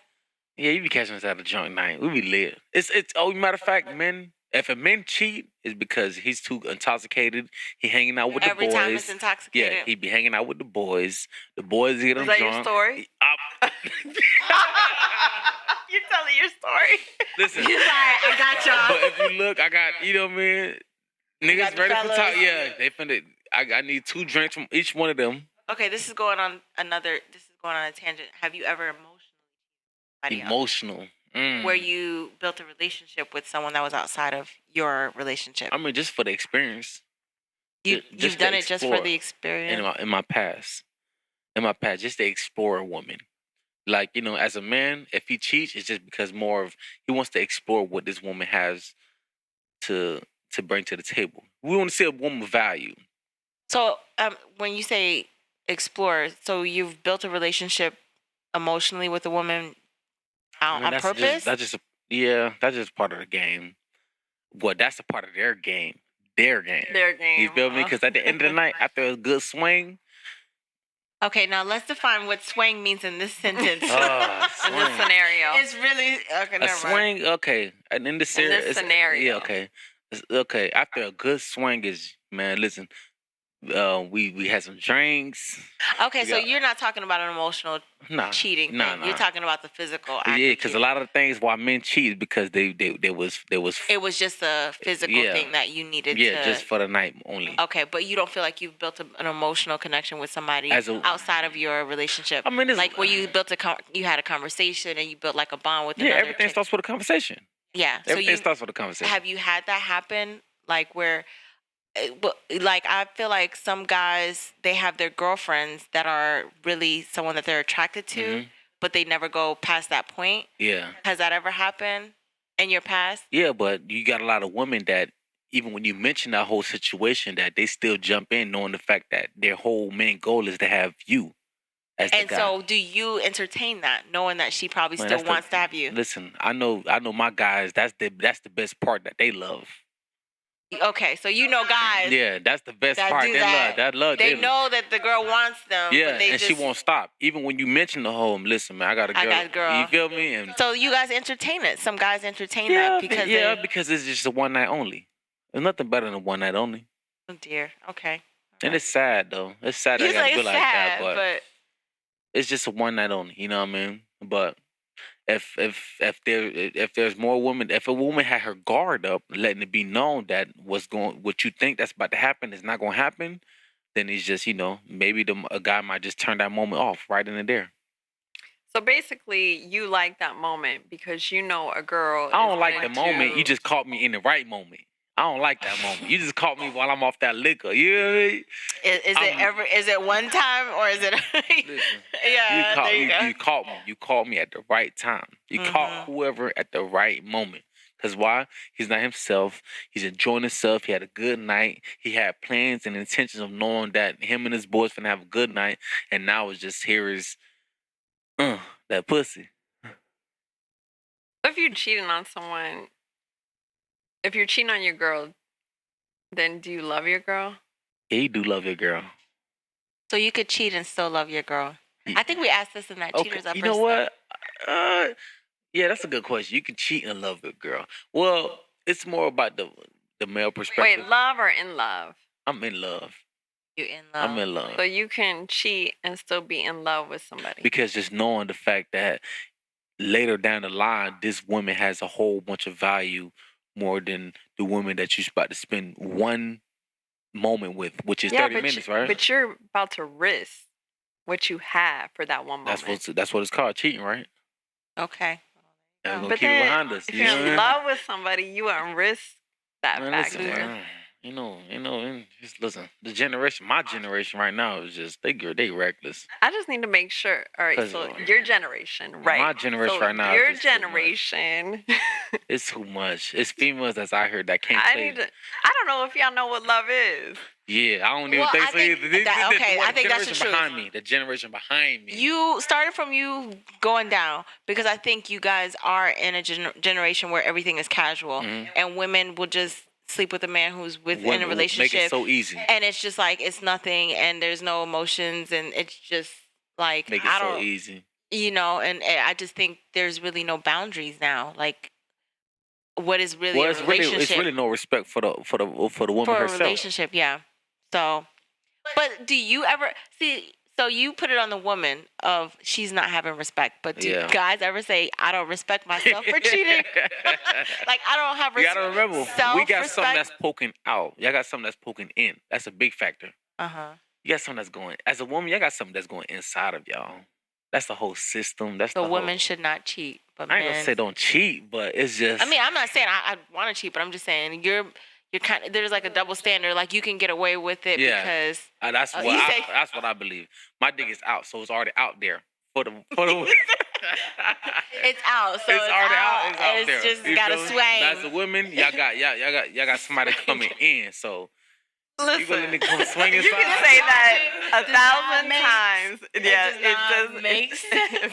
B: Yeah, you be catching us at a drunk night. We be lit. It's matter of fact, men. If a man cheat, it's because he's too intoxicated. He hanging out with the boys.
C: Every time it's intoxicated.
B: Yeah, he be hanging out with the boys. The boys get him drunk.
A: Is that your story? You're telling your story.
B: Listen.
C: He's like, I got y'all.
B: But if you look, I got, what I mean? Niggas ready for talk. Yeah, they finna. I need 2 drinks from each one of them.
C: Okay, this is going on a tangent. Have you ever
B: emotional?
C: Where you built a relationship with someone that was outside of your relationship?
B: I mean, just for the experience.
C: You've done it just for the experience?
B: In my past, just to explore a woman. Like, as a man, if he cheats, it's just because he wants to explore what this woman has to bring to the table. We want to see a woman value.
C: So when you say explore, so you've built a relationship emotionally with a woman on purpose?
B: That's just part of the game. Well, that's a part of their game. their game.
A: Their game.
B: You feel me? Because at the end of the night, after a good swing.
C: Okay, now let's define what swing means in this sentence.
A: In this scenario.
C: It's really okay.
B: A swing, okay. And in this
A: scenario.
B: Yeah, okay. Okay. After a good swing is, man, listen. We had some drinks.
C: Okay, so you're not talking about an emotional cheating thing.
B: Nah.
C: You're talking about the physical act.
B: Yeah, because a lot of the things why men cheat is because they was.
C: It was just a physical thing that you needed.
B: Yeah, just for the night only.
C: Okay, but you don't feel like you've built an emotional connection with somebody outside of your relationship.
B: I mean,
C: like where you built you had a conversation and you built like a bond with. Yeah,
B: everything starts with a conversation.
C: Yeah,
B: everything starts with a conversation.
C: Have you had that happen? Like where. Like I feel like some guys, they have their girlfriends that are really someone that they're attracted to, but they never go past that point.
B: Yeah.
C: Has that ever happened in your past?
B: Yeah, but you got a lot of women that even when you mention that whole situation, that they still jump in knowing the fact that their whole main goal is to have you as the guy.
C: So do you entertain that, knowing that she probably still wants to have you?
B: Listen, I know my guys, that's the best part that they love.
C: Okay, so you know guys.
B: Yeah, that's the best part. They love.
C: They know that the girl wants them.
B: Yeah,
C: but
B: and she won't stop. Even when you mention the home, listen, man, I got a girl. You feel me? And
C: so you guys entertain it. Some guys entertain that because
B: because it's just a one night only. There's nothing better than a one night only.
C: Oh dear. Okay.
B: And it's sad though. It's sad that I gotta be like that, but it's just a one night only. You know what I mean? But if there's more women, if a woman had her guard up, letting it be known that what you think that's about to happen is not gonna happen, then it's just maybe a guy might just turn that moment off right in there.
A: So basically, you like that moment because a girl.
B: I don't like the moment. You just caught me in the right moment. I don't like that moment. You just caught me while I'm off that liquor. You know what I mean?
C: Is it one time or is it?
B: Listen, you caught me. You caught me at the right time. You caught whoever at the right moment. Because why? He's not himself. He's enjoying himself. He had a good night. He had plans and intentions of knowing that him and his boys finna have a good night. And now it's just that pussy.
A: If you're cheating on someone, if you're cheating on your girl, then do you love your girl?
B: Yeah, you do love your girl.
C: So you could cheat and still love your girl. I think we asked this in that Cheaters Up.
B: You know what? Yeah, that's a good question. You can cheat and love your girl. Well, it's more about the male perspective.
A: Wait, love or in love?
B: I'm in love.
C: You in love?
B: I'm in love.
A: So you can cheat and still be in love with somebody.
B: Because just knowing the fact that later down the line, this woman has a whole bunch of value more than the woman that you're about to spend one moment with, which is 30 minutes, right?
A: But you're about to risk what you have for that one moment.
B: That's what it's called, cheating, right?
C: Okay.
B: And we're going to keep it behind us.
A: If you're in love with somebody, you won't risk that factor.
B: Just listen, my generation right now is just, they reckless.
A: I just need to make sure. All right, so your generation, right?
B: My generation right now.
A: Your generation.
B: It's too much. It's females that's out here that can't play.
A: I don't know if y'all know what love is.
B: Yeah, I don't even think so either.
C: I think that's the truth.
B: Behind me, the generation behind me.
C: You started from you going down because I think you guys are in a generation where everything is casual and women will just sleep with a man who's in a relationship.
B: Make it so easy.
C: And it's just like, it's nothing and there's no emotions and it's just like,
B: make it so easy.
C: And I just think there's really no boundaries now. Like, what is really a relationship?
B: It's really no respect for the woman herself.
C: For a relationship, yeah. So, but do you ever see? So you put it on the woman of she's not having respect, but do guys ever say, I don't respect myself for cheating? Like, I don't have respect.
B: You gotta remember, we got something that's poking out. Y'all got something that's poking in. That's a big factor. You got something that's going, as a woman, y'all got something that's going inside of y'all. That's the whole system. That's the
C: women should not cheat. But
B: I ain't gonna say don't cheat, but it's just.
C: I mean, I'm not saying I want to cheat, but I'm just saying you're kind of, there's like a double standard. Like you can get away with it because
B: that's what I believe. My dick is out, so it's already out there for the.
C: It's out, so it's already out. It's out there. It's just gotta swing.
B: As a woman, y'all got somebody coming in, so.
A: Listen,
B: you can say
A: that 1,000 times.
C: It does make sense.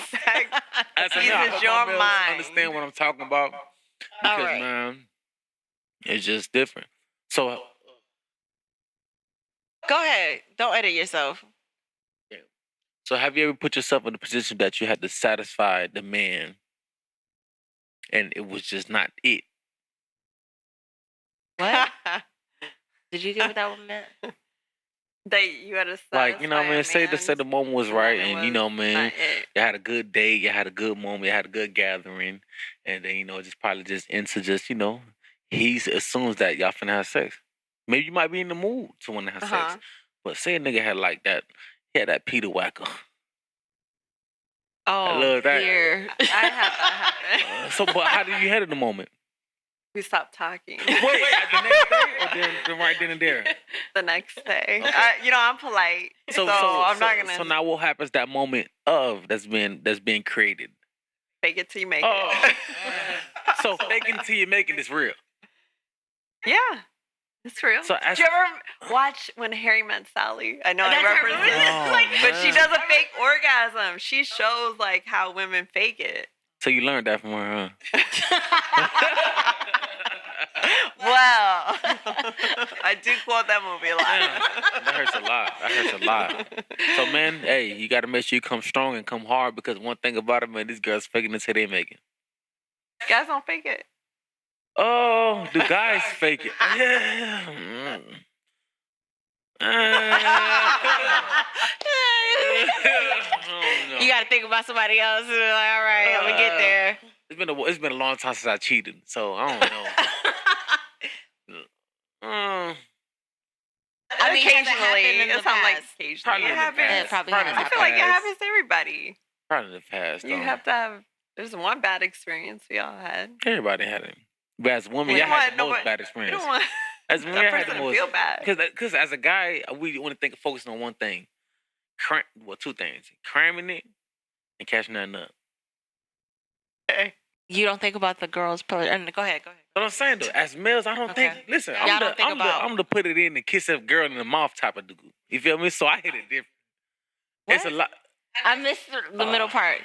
B: That's enough.
A: Your mind.
B: Understand what I'm talking about? Because man, it's just different. So
C: Go ahead. Don't edit yourself.
B: Yeah. So have you ever put yourself in a position that you had to satisfy the man and it was just not it?
C: What? Did you get what that one meant?
A: That you had to satisfy
B: like, you know what I mean? Say the moment was right, and you know what I mean? You had a good date, you had a good moment, you had a good gathering, and then, you know, just probably just into just, you know, he assumes that y'all finna have sex. Maybe you might be in the mood to want to have sex. But say a nigga had like that, he had that Peter Whacker.
C: Oh,
B: I love that.
A: Here. I had that happen.
B: So, but how did you head in the moment?
A: We stopped talking.
B: Wait, the next day or then right then and there?
A: The next day.
B: Okay.
A: You know, I'm polite, so I'm not gonna.
B: So now, what happens? That moment that's being created.
A: Fake it till you make it.
B: So faking till you make it is real.
A: Yeah, it's real.
B: So
A: did you ever watch When Harry Met Sally? I know I referenced it, but she does a fake orgasm. She shows like how women fake it.
B: So you learned that from her,
A: huh? Well, I do quote that movie a lot.
B: That hurts a lot. So, man, hey, you got to make sure you come strong and come hard because one thing about it, man, these girls faking it till they make it.
A: Guys don't fake it.
B: Oh, do guys fake it? Yeah.
C: You got to think about somebody else. Like, all right, I'm going to get there.
B: It's been a long time since I cheated, so I don't know.
C: I mean,
A: occasionally. It sounds like occasionally.
B: Probably
A: it happens.
C: It probably has
A: I feel like it happens to everybody.
B: Probably in the past.
A: You have to have. There's one bad experience we all had.
B: Everybody had it. But as women, y'all had the most bad experience.
A: You don't want
B: as women, y'all had the most.
A: Feel bad.
B: Because as a guy, we want to focusing on one thing. Two things. Cramming it and catching nothing up.
A: Okay.
C: You don't think about the girls. Go ahead.
B: But I'm saying though, as males, I don't think. Listen, I'm the put it in and kiss a girl in the mouth type of dude. You feel me? So I hit it different.
C: What?
B: It's a lot.
C: I missed the middle part.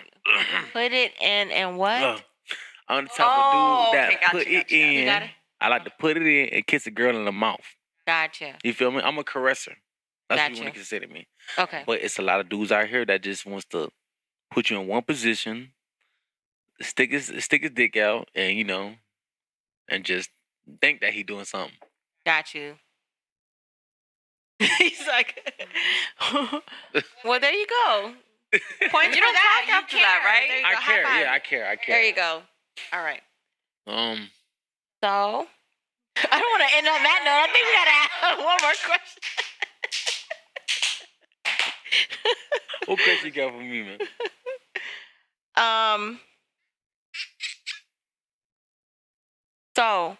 C: Put it in and what?
B: I'm the type of dude that put it in.
C: You got it?
B: I like to put it in and kiss a girl in the mouth.
C: Gotcha.
B: You feel me? I'm a caresser. That's what you want to consider me. Okay. But it's a lot of dudes out here that just wants to put you in one position, stick his dick out, and you know, and just think that he doing something.
C: Got you. He's like, well, there you go. Point you don't talk after that, right?
B: I care. Yeah, I care.
C: There you go. All right. So, I don't want to end on that note. I think we gotta have one more question.
B: What question you got for me, man?
C: So,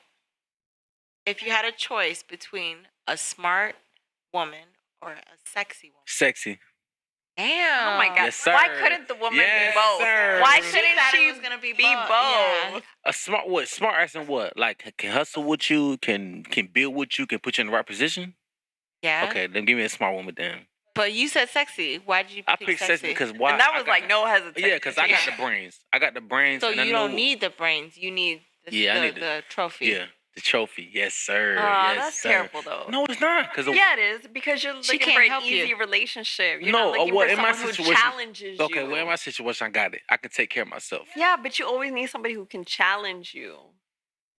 C: if you had a choice between a smart woman or a sexy woman.
B: Sexy.
C: Damn.
A: Oh my God.
B: Yes, sir.
A: Why couldn't the woman be both?
B: Sir.
A: Why couldn't she be both?
C: Yeah.
B: A smart what? Smart as in what? Like can hustle with you, can build with you, can put you in the right position?
C: Yeah.
B: Okay, then give me a smart woman then.
C: But you said sexy. Why did you pick sexy?
B: I picked sexy because why?
A: And that was like no hesitation.
B: Yeah, because I got the brains. I got the brains.
C: So you don't need the brains. You need the trophy.
B: Yeah. The trophy, yes, sir.
A: Oh,
B: yes,
A: that's
B: sir.
A: terrible, though.
B: No, it's not.
A: Yeah, it is because you're looking for an easy relationship. You're not looking for someone who challenges you.
B: Okay, well, in my situation, I got it. I can take care of myself.
A: Yeah, but you always need somebody who can challenge you.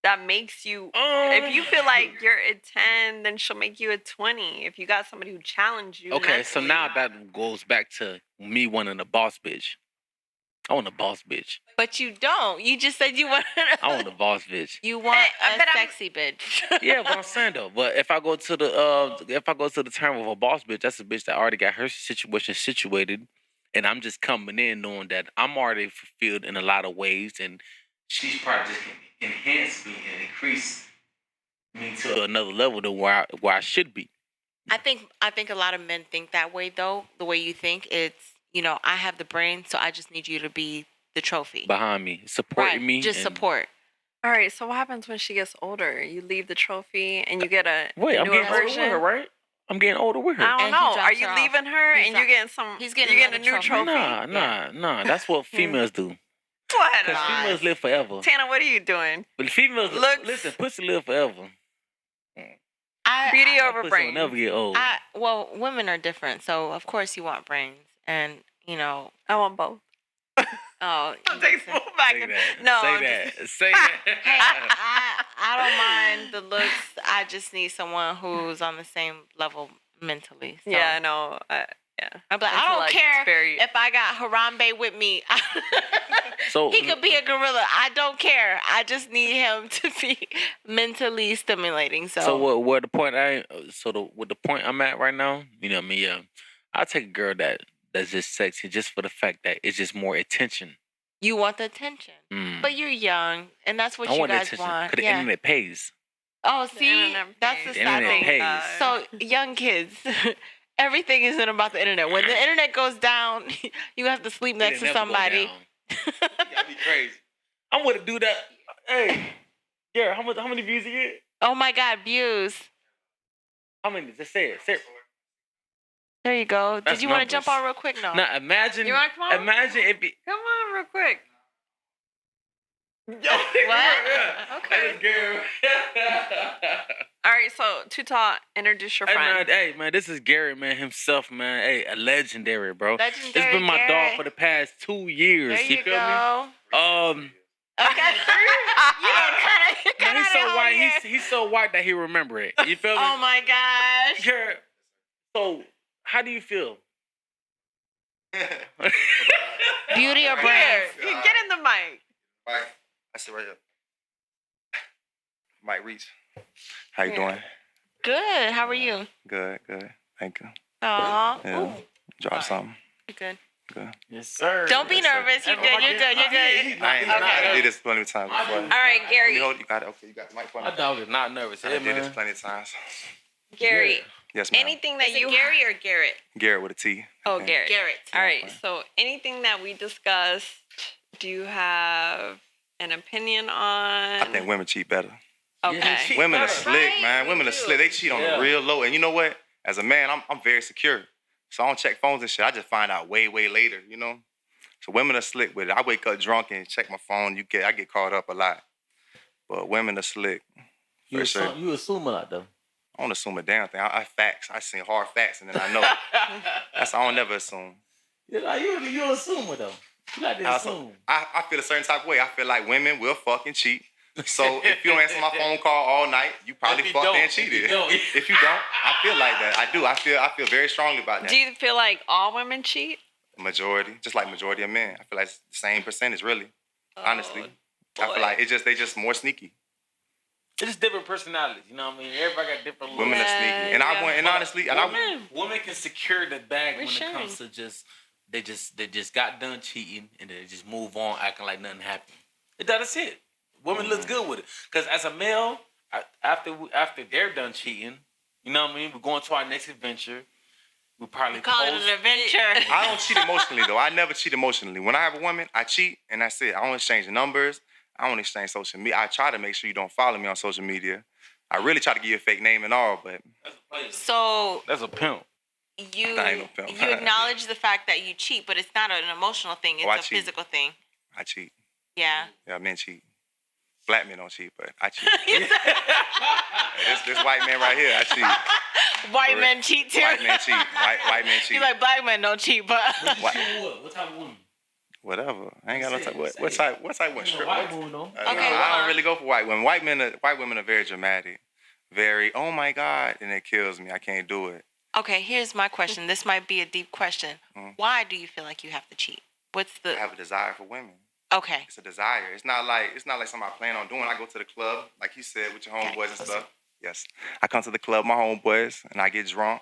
A: That makes you. If you feel like you're a 10, then she'll make you a 20. If you got somebody who challenges you.
B: Okay, so now that goes back to me wanting a boss bitch. I want a boss bitch.
C: But you don't. You just said you want.
B: I want a boss bitch.
C: You want a sexy bitch.
B: Yeah, but I'm saying though. But if I go to the term of a boss bitch, that's a bitch that already got her situation situated, and I'm just coming in knowing that I'm already fulfilled in a lot of ways, and she's probably just can enhance me and increase me to another level to where I should be.
C: I think a lot of men think that way though. The way you think, it's. You know, I have the brain, so I just need you to be the trophy.
B: Behind me, supporting me.
C: Just support.
A: All right, so what happens when she gets older? You leave the trophy and you get a
B: I'm getting older with her, right? I'm getting older with her.
A: I don't know. Are you leaving her and you're getting some? You're getting a new trophy.
B: Nah. That's what females do.
A: What?
B: Because females live forever.
A: Tana, what are you doing?
B: But females listen, pussy live forever.
A: Be Beauty over brains.
B: Never get old.
C: Well, women are different, so of course you want brains, and
A: I want both.
C: Oh,
A: I'm taking back.
B: Say that.
C: Hey, I don't mind the looks. I just need someone who's on the same level mentally. So.
A: Yeah, I know. Yeah.
C: I'm like, I don't care if I got Harambe with me. So he could be a gorilla. I don't care. I just need him to be mentally stimulating. So
B: what the point with the point I'm at right now, you know what I mean? Yeah, I'll take a girl that's just sexy just for the fact that it's just more attention.
C: You want the attention, but you're young, and that's what you guys want.
B: Because the internet pays.
C: Oh, see, that's the sad thing. So young kids. Everything isn't about the internet. When the internet goes down, you have to sleep next to somebody.
B: You gotta be crazy. I'm gonna do that. Hey, Garret, how many views you get?
C: Oh my God, views.
B: How many? Just say it.
C: There you go. Did you want to jump on real quick? No.
B: Now imagine.
A: You want to come on?
B: Imagine if it.
A: Come on, real quick.
C: What?
A: Okay. All right, so Tuta, introduce your friend.
B: Hey man, this is Garret, man, himself, man. Hey, a legendary, bro.
C: Legendary.
B: It's been my
C: Garret.
B: dog for the past 2 years.
C: There you
B: feel
C: go.
B: me?
C: Okay.
B: He's so white. He's so white that he remember it. You feel me?
C: Oh my gosh.
B: Garret, so how do you feel?
C: Beauty or brains?
A: Get in the mic.
D: Right. I sit right here. Mike Reach. How you doing?
C: Good. How are you?
D: Good. Thank you.
C: Aw.
D: Yeah. Drop something.
C: You good?
D: Good.
B: Yes, sir.
C: Don't be nervous. You're good.
D: I did this plenty of times before.
A: All right, Gary.
D: You got it. Okay, you got the mic for me.
B: My dog is not nervous.
D: I did this plenty of times.
A: Gary.
D: Yes, ma'am.
A: Anything that you...
C: Gary or Garret?
D: Garret with a T.
A: Oh, Garret.
C: Garret.
A: All right, so anything that we discussed, do you have an opinion on?
D: I think women cheat better.
A: Okay.
D: Women are slick, man. Women are slick. They cheat on the real low. And you know what? As a man, I'm very secure. So I don't check phones and shit. I just find out way later, you know? So women are slick with it. I wake up drunk and check my phone. I get caught up a lot. But women are slick.
B: You assume a lot, though.
D: I don't assume a damn thing. I facts. I see hard facts, and then I know. I don't never assume.
B: You assume it, though. You like to assume.
D: I feel a certain type of way. I feel like women will fucking cheat. So if you don't answer my phone call all night, you probably fucked and cheated. If you don't, I feel like that. I do. I feel very strongly about that.
A: Do you feel like all women cheat?
D: Majority, just like majority of men. I feel like it's the same percentage, really. Honestly, I feel like they just more sneaky.
B: It's just different personalities, you know what I mean? Everybody got different looks.
D: Women are sneaky, and honestly,
B: women can secure the bag when it comes to they just got done cheating and they just move on, acting like nothing happened. That's it. Women looks good with it, because as a male, after they're done cheating, you know what I mean? We're going to our next adventure. We probably
C: call it an adventure.
D: I don't cheat emotionally though. I never cheat emotionally. When I have a woman, I cheat and that's it. I don't exchange numbers. I don't exchange social media. I try to make sure you don't follow me on social media. I really try to give you a fake name and all, but
C: so
B: that's a pimp.
C: You acknowledge the fact that you cheat, but it's not an emotional thing. It's a physical thing.
D: I cheat.
C: Yeah.
D: Yeah, men cheat. Black men don't cheat, but I cheat. this white man right here, I cheat.
C: White men cheat too.
D: White men cheat. White men cheat.
C: You like black men don't cheat, but
B: what type of woman?
D: Whatever. I ain't got no type. What type woman?
B: White woman though.
D: I don't really go for white women. White women are very dramatic. Very, oh my God, and it kills me. I can't do it.
C: Okay, here's my question. This might be a deep question. Why do you feel like you have to cheat?
D: I have a desire for women.
C: Okay.
D: It's a desire. It's not like something I plan on doing. I go to the club, like you said, with your homeboys and stuff. Yes. I come to the club, my homeboys, and I get drunk.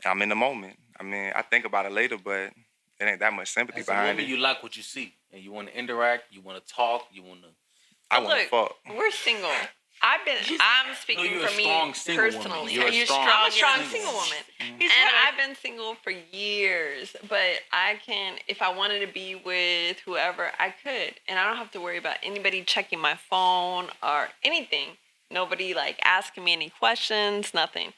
D: And I'm in the moment. I mean, I think about it later, but it ain't that much sympathy behind it.
B: You like what you see, and you want to interact, you want to talk, you want to.
D: I want to fuck.
A: We're single. I'm speaking for me personally.
B: I'm a
A: strong single woman. And I've been single for years, but I can, if I wanted to be with whoever, I could. And I don't have to worry about anybody checking my phone or anything. Nobody like asking me any questions, nothing.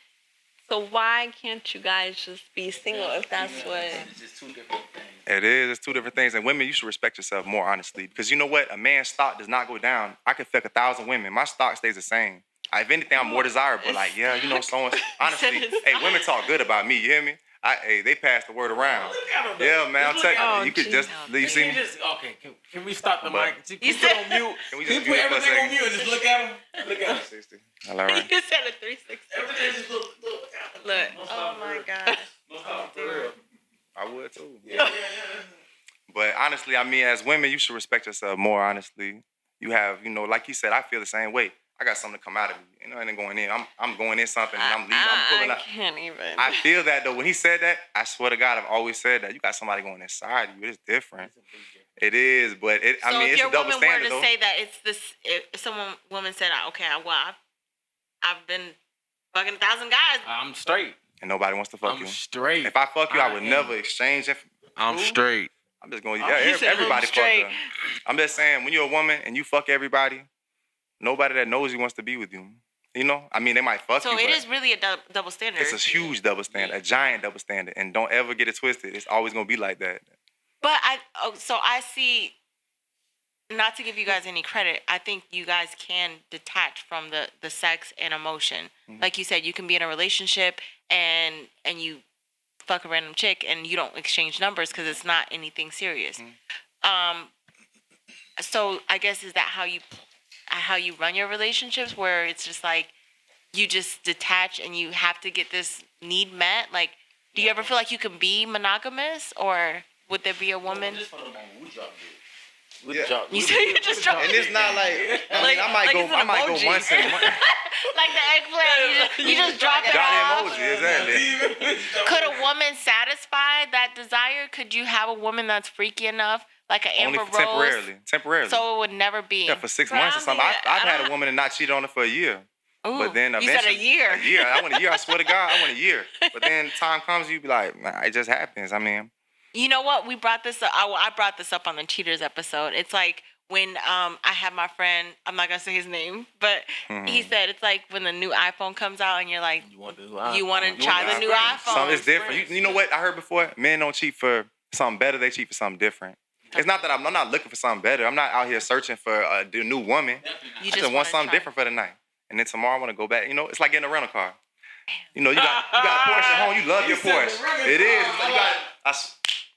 A: So why can't you guys just be single if that's what...
B: It's just two different things.
D: It is. It's two different things. And women, you should respect yourself more, honestly. Because you know what? A man's stock does not go down. I can fuck 1,000 women. My stock stays the same. If anything, I'm more desirable. Like, yeah, you know, someone. Honestly, hey, women talk good about me. You hear me? Hey, they pass the word around. Yeah, man, I'm telling you, you could just, you see me?
B: Okay, can we stop the mic?
C: You
B: put
C: said,
B: on mute.
D: Can we
B: Can
D: just
B: you put everything on mute and just look at him? Look at him.
D: 360. All right.
C: you said a 360.
B: Everything just look at him.
C: Look. Oh my gosh.
B: No stop for real.
D: I would too. Yeah. But honestly, I mean, as women, you should respect yourself more, honestly. You have, you know, like you said, I feel the same way. I got something to come out of me. You know, I ain't going in. I'm going in something and I'm leaving. I'm pulling out.
A: I can't even.
D: I feel that though. When he said that, I swear to God, I've always said that. You got somebody going inside you. It's different. It is, but it.
C: So
D: I mean, it's a double standard
C: if your woman were to
D: though.
C: say that it's this, if woman said, okay, well, I've been fucking 1,000 guys.
B: I'm straight.
D: And nobody wants to fuck you.
B: I'm straight.
D: If I fuck you, I would never exchange it.
B: I'm straight.
D: I'm just going, yeah, everybody fuck her. I'm just saying, when you're a woman and you fuck everybody, nobody that knows you wants to be with you. You know? I mean, they might fuck you,
C: So it
D: but
C: is really a double standard.
D: it's a huge double standard, a giant double standard. And don't ever get it twisted. It's always going to be like that.
C: But I see, not to give you guys any credit, I think you guys can detach from the sex and emotion. Mm-hmm. Like you said, you can be in a relationship and you fuck a random chick and you don't exchange numbers because it's not anything serious. Mm-hmm. So I guess is that how you run your relationships, where it's just like you just detach and you have to get this need met? Like, do you ever feel like you can be monogamous, or would there be a woman? You said you just dropped.
D: And it's not like, I might go once in a month.
C: Like the eggplant, you just drop it off.
D: Emoji, exactly.
C: Could a woman satisfy that desire? Could you have a woman that's freaky enough, like an Amber Rose?
D: Temporarily.
C: So it would never be.
D: Yeah, for 6 months or something. I've had a woman and not cheated on her for a year.
C: Ooh,
D: but then
C: you said a year.
D: A year. I want a year. I swear to God, I want a year. But then time comes, you be like, nah, it just happens. I mean.
C: You know what? We brought this up. I brought this up on the Cheaters episode. It's like when I had my friend, I'm not going to say his name, but he said it's like when the new iPhone comes out and you're like, you want to try the new iPhone.
D: Something is different. You know what I heard before? Men don't cheat for something better. They cheat for something different. It's not that I'm not looking for something better. I'm not out here searching for a new woman. I just want something different for the night. And then tomorrow I want to go back. You know, it's like getting a rental car. You know, you got a Porsche at home. You love your Porsche. It is.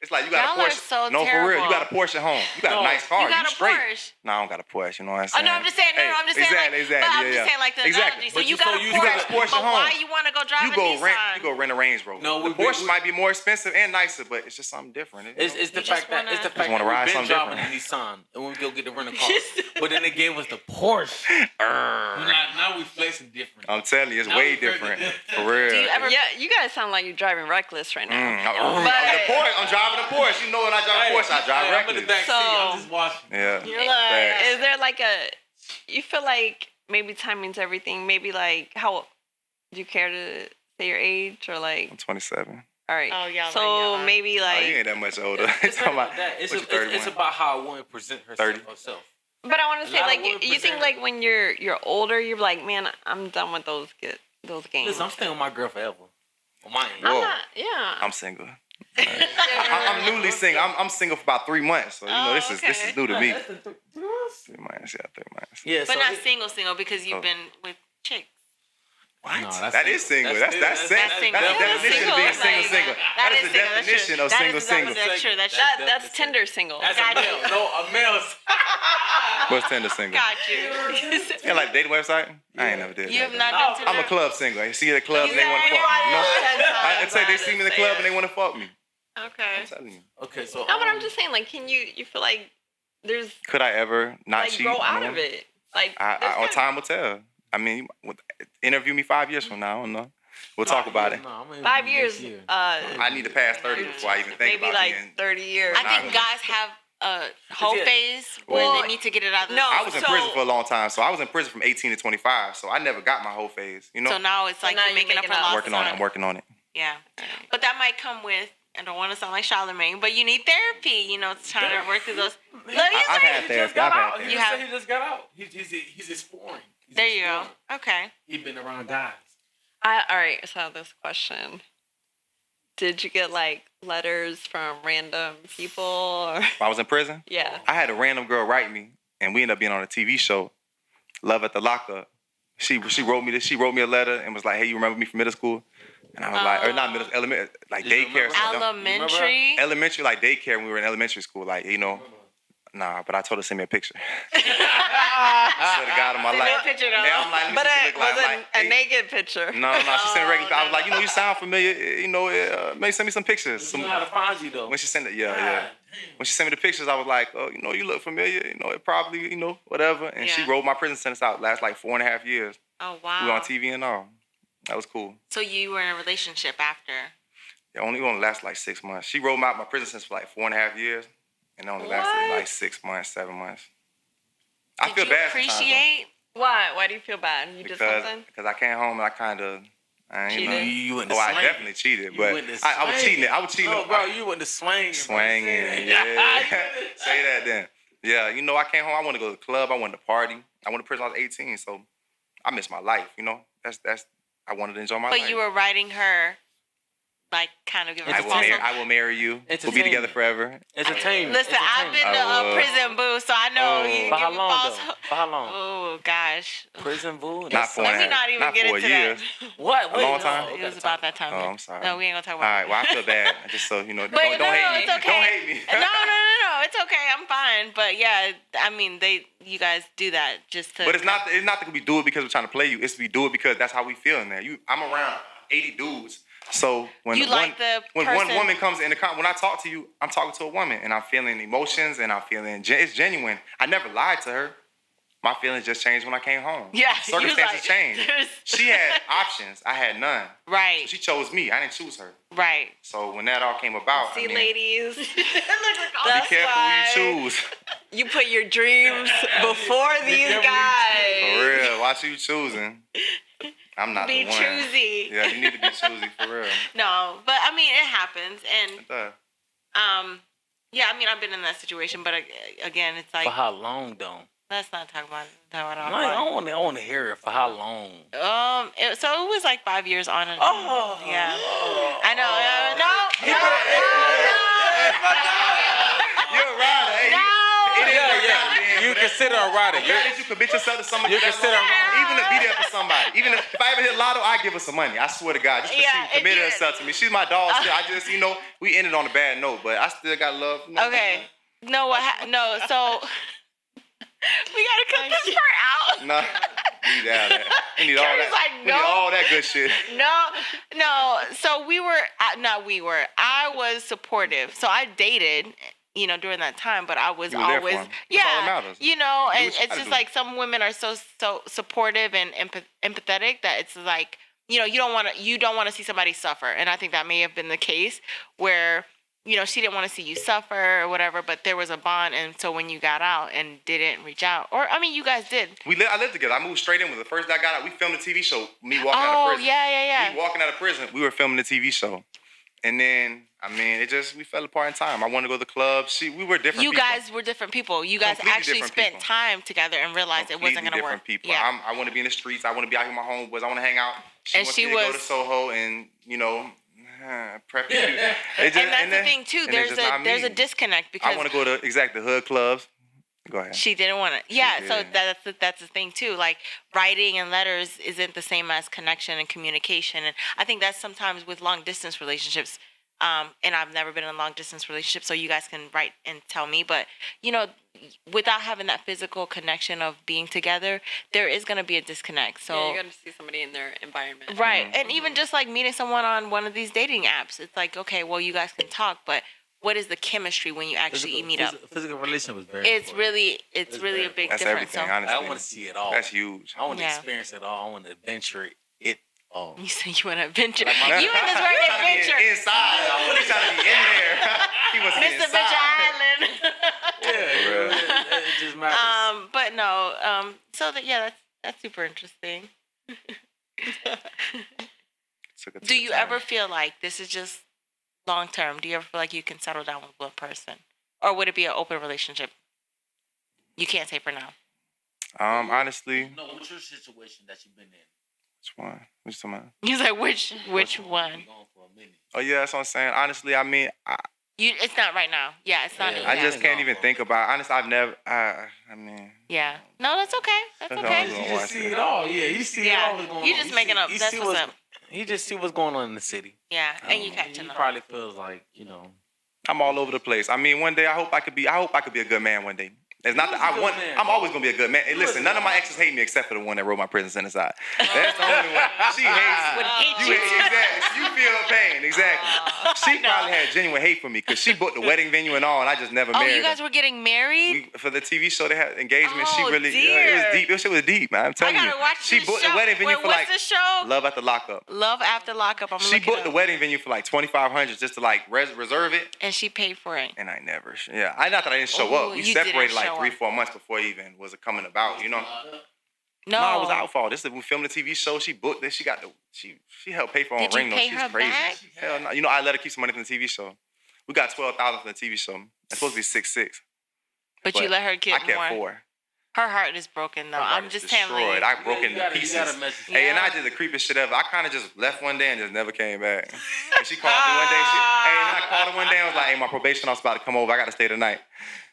D: It's like you got
C: Y'all
D: a Porsche.
C: So
D: no,
C: terrible.
D: for real. You got a Porsche at home. You got a nice car.
C: You got a
D: straight.
C: Porsche.
D: No, I don't got a Porsche. You know what I'm saying?
C: Oh, no, I'm just saying. I'm just saying.
D: Exactly.
C: But I'm just saying, like, the analogy. So you got a Porsche at home. But why you want to go drive a Nissan?
D: You go rent a Range Rover. No, the Porsche might be more expensive and nicer, but it's just something different.
B: It's the fact that we've been driving a Nissan and when we go get the rental car, but then they gave us the Porsche. Now we flexing different.
D: I'm telling you, it's way different. For real.
A: Yeah, you guys sound like you're driving reckless right now.
D: I'm driving a Porsche. You know when I drive a Porsche, I drive reckless.
B: So, I'm just watching.
D: Yeah.
A: You're like, is there like you feel like maybe time means everything? Maybe like, how, do you care to say your age or like?
D: I'm 27.
A: All right.
C: Oh, yeah.
A: So maybe like.
D: You ain't that much older.
B: It's about that. It's about how a woman presents herself.
A: But I want to say, like, you think like when you're older, you're like, man, I'm done with those games.
B: Listen, I'm staying with my girl forever. On my end.
D: I'm single. I'm newly single. I'm single for about 3 months, so you know this is new to me. 3 months, 3 months.
C: Yeah, but not single because you've been with chicks.
D: What? No, that is single. That's the definition of being single. That is the definition of single.
C: That's true.
A: That's Tinder single.
B: That's a male.
D: What's Tinder single?
C: Got you.
D: Yeah, like dating website? I ain't never did.
C: You have not done Tinder?
D: I'm a club single. You see the club and they want to fuck me. I say they see me in the club and they want to fuck me.
C: Okay.
D: I'm telling you.
B: Okay, so.
A: No, but I'm just saying, like, can you feel like there's.
D: Could I ever not
A: like,
D: cheat?
A: Grow out of it. Like,
D: time will tell. I mean, interview me 5 years from now. I don't know. We'll talk about it.
A: 5 years.
D: I need to pass 30 before I even think about
A: maybe
D: being.
A: Maybe like 30 years.
C: I think guys have a whole phase where they need to get it out of the
D: I was in prison for a long time, so I was in prison from 18 to 25, so I never got my whole phase, you know?
C: So now it's like you're making up for lost time.
D: I'm working on it.
C: Yeah. But that might come with, I don't want to sound like Charlamagne, but you need therapy, you know, trying to work through those.
D: I've had therapy.
B: He just got out. He's exploring.
C: There you go. Okay.
B: He's been around guys.
A: All right, so I have this question. Did you get, like, letters from random people? Or?
D: When I was in prison?
A: Yeah.
D: I had a random girl write me, and we ended up being on a TV show, Love at the Lockup. She wrote me this. She wrote me a letter and was like, "Hey, you remember me from middle school?" And I was like, or not middle, elementary, like daycare. Elementary, like daycare when we were in elementary school, like, you know. Nah, but I told her to send me a picture. Swear to God on my life.
A: Yeah, I'm like, but it was a naked picture.
D: No. She sent a regular. I was like, you know, you sound familiar. You know, maybe send me some pictures.
B: You know how to find you though.
D: When she sent it, yeah. When she sent me the pictures, I was like, oh, you know, you look familiar. You know, it probably, you know, whatever. And she wrote my prison sentence out. Last like 4.5 years.
C: Oh wow.
D: We were on TV and all. That was cool.
C: So you were in a relationship after?
D: Yeah, only lasted like 6 months. She wrote out my prison sentence for like 4.5 years. And it only lasted like 6 months, 7 months. I feel bad sometimes.
C: Appreciate?
A: Why? Why do you feel bad? You did something?
D: Because I came home and I kind of,
B: you know. You went to
D: I definitely cheated, but I was cheating.
B: No, bro, you went to swanging.
D: Swanging, yeah. Say that then. Yeah, you know, I came home. I want to go to the club. I wanted to party. I went to prison. I was 18, so I missed my life. You know, that's. I wanted to enjoy my life.
C: But you were writing her. Like, kind of give her
D: I will marry you. We'll be together forever.
B: Entertainment.
C: Listen, I've been to a prison boo, so I know you.
B: For how long, though? For how long?
C: Oh, gosh.
B: Prison boo?
D: Not 4
C: Let me not even get into that.
B: What?
D: A long time?
C: It was about that time.
D: Oh, I'm sorry.
C: No, we ain't gonna talk about it.
D: All right, well, I feel bad. Just so you know, don't
C: hate me.
D: It's okay. Don't hate me.
C: No. It's okay. I'm fine. But yeah, I mean, you guys do that just to.
D: But it's not that we do it because we're trying to play you. It's we do it because that's how we feel in there. I'm around 80 dudes. So when one woman comes in when I talk to you, I'm talking to a woman and I'm feeling emotions and I'm feeling it's genuine. I never lied to her. My feelings just changed when I came home.
C: Yeah,
D: circumstances changed. She had options. I had none.
C: Right.
D: So she chose me. I didn't choose her.
C: Right.
D: So when that all came about,
A: ladies,
D: be careful who you choose.
A: You put your dreams before these guys.
D: For real, watch who you choosing. I'm not the one. Be
C: choosy.
D: Yeah, you need to be choosy for real.
C: No, but I mean it happens, and yeah, I mean I've been in that situation, but again, it's like
B: for how long though?
C: Let's not talk about it.
B: I want to hear it for how long.
C: So it was like 5 years on and
B: on.
C: Yeah. I know. No.
D: You're right.
C: No.
B: You consider a rider.
D: You commit yourself to somebody. You consider even to be there for somebody. Even if I ever hit lotto, I give her some money. I swear to God, just because she committed herself to me. She's my dog. Still, I just, you know, we ended on a bad note, but I still got love.
C: Okay. No. So we gotta cut this part out.
D: No. We need all that. We need all that.
C: Like,
D: we need all that good shit.
C: No. So I was supportive. So I dated. You know, during that time, but I was always, you know, and it's just like some women are so supportive and empathetic that it's like, you know, you don't want to see somebody suffer, and I think that may have been the case where, you know, she didn't want to see you suffer or whatever, but there was a bond, and so when you got out and didn't reach out, or I mean, you guys did.
D: I lived together. I moved straight in with the first day I got out. We filmed a TV show. Me walking out of prison.
C: Yeah.
D: Me walking out of prison. We were filming the TV show. And then, I mean, we fell apart in time. I wanted to go to the club. We were different people.
C: You guys were different people. You guys actually spent time together and realized it wasn't going to work.
D: Different people. Yeah. I want to be in the streets. I want to be out here with my homeboys. I want to hang out. She wants me to go to Soho and, you know, prep you.
C: And that's the thing, too. There's a disconnect because...
D: I want to go to, the hood clubs. Go ahead.
C: She didn't want to. Yeah, so that's the thing, too. Like, writing and letters isn't the same as connection and communication. And I think that's sometimes with long-distance relationships. And I've never been in a long-distance relationship, so you guys can write and tell me. But, you know, without having that physical connection of being together, there is going to be a disconnect. So
A: you're going to see somebody in their environment.
C: Right. Mm-hmm. And even just, like, meeting someone on one of these dating apps, it's like, okay, well, you guys can talk, but what is the chemistry when you actually meet up?
B: Physical relationship is very
C: important. It's really a big difference.
D: Everything, honestly.
B: I want to see it all.
D: That's huge.
B: I want to experience it all. I want to adventure it all.
C: You said you want to adventure. You in this word adventure.
D: Inside. He's trying to be in there. He wants to be inside.
C: Mr. Adventure Island.
B: Yeah, it just matters.
C: But no. So that's super interesting. Do you ever feel like this is just long term? Do you ever feel like you can settle down with one person, or would it be an open relationship? You can't say for now.
D: Honestly.
B: No, what's your situation that you've been in?
D: Which one? Which you talking about?
C: He's like, which one?
D: Oh yeah, that's what I'm saying. Honestly, I mean,
C: it's not right now. Yeah, it's not.
D: I just can't even think about it. Honestly, I've never. I mean,
C: Yeah. No, that's okay. That's okay.
B: You just see it all. Yeah, you see it all what's going on.
C: You just making up. That's what's up.
B: He just see what's going on in the city.
C: Yeah, and you catching
B: He
C: them.
B: probably feels like,
D: I'm all over the place. I mean, one day I hope I could be a good man one day. It's not that I want. I'm always gonna be a good man. Hey, listen, none of my exes hate me except for the one that wrote my prison sentence out. That's the only one. She hates.
C: Would hate you.
D: Exactly. You feel her pain. Exactly. She probably had genuine hate for me because she booked the wedding venue and all, and I just never married her.
C: Oh, you guys were getting married?
D: For the TV show, they had engagement.
C: Oh,
D: She really, it was deep. This shit was deep, man. I'm telling you.
C: I gotta watch
D: She booked the wedding venue for like.
C: What's the show?
D: Love After Lockup.
C: Love After Lockup.
D: She booked the wedding venue for like $2,500 just to like reserve it.
C: And she paid for it.
D: And I never. Yeah, I not that I didn't show up. We separated like 3-4 months before it even was coming about. You know. No, it was our fault. This is we filmed the TV show. She booked this. She got the. She helped pay for her own ring.
C: Did you pay her
D: crazy.
C: back?
D: Hell no. You know I let her keep some money from the TV show. We got $12,000 from the TV show. It's supposed to be 6,600.
C: But you let her get more.
D: I kept 4.
C: Her heart is broken though. I'm just
D: destroyed. I broke into pieces. Hey, and I did the creepiest shit ever. I kind of just left one day and just never came back. And she called me one day. I called her one day and was like, "Hey, my probation officer about to come over. I got to stay the night."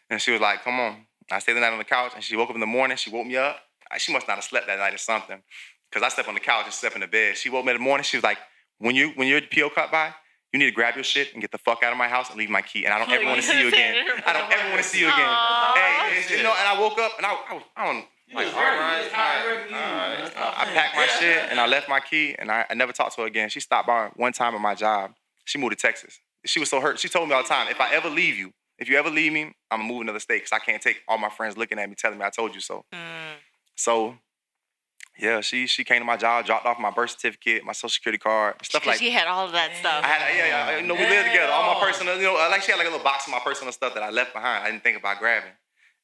D: And she was like, "Come on." I stayed the night on the couch, and she woke up in the morning. She woke me up. She must not have slept that night or something, because I slept on the couch and slept in the bed. She woke me in the morning. She was like, when your PO cut by, you need to grab your shit and get the fuck out of my house and leave my key. And I don't ever want to see you again. I don't ever want to see you again. Hey, and I woke up and I don't. Like, all right. I packed my shit and I left my key and I never talked to her again. She stopped by one time at my job. She moved to Texas. She was so hurt. She told me all the time, if I ever leave you, if you ever leave me, I'm gonna move to another state because I can't take all my friends looking at me telling me I told you so. So, yeah, she came to my job, dropped off my birth certificate, my social security card, stuff like that.
C: She had all of that stuff.
D: I had, we lived together. All my personal, like she had like a little box of my personal stuff that I left behind. I didn't think about grabbing.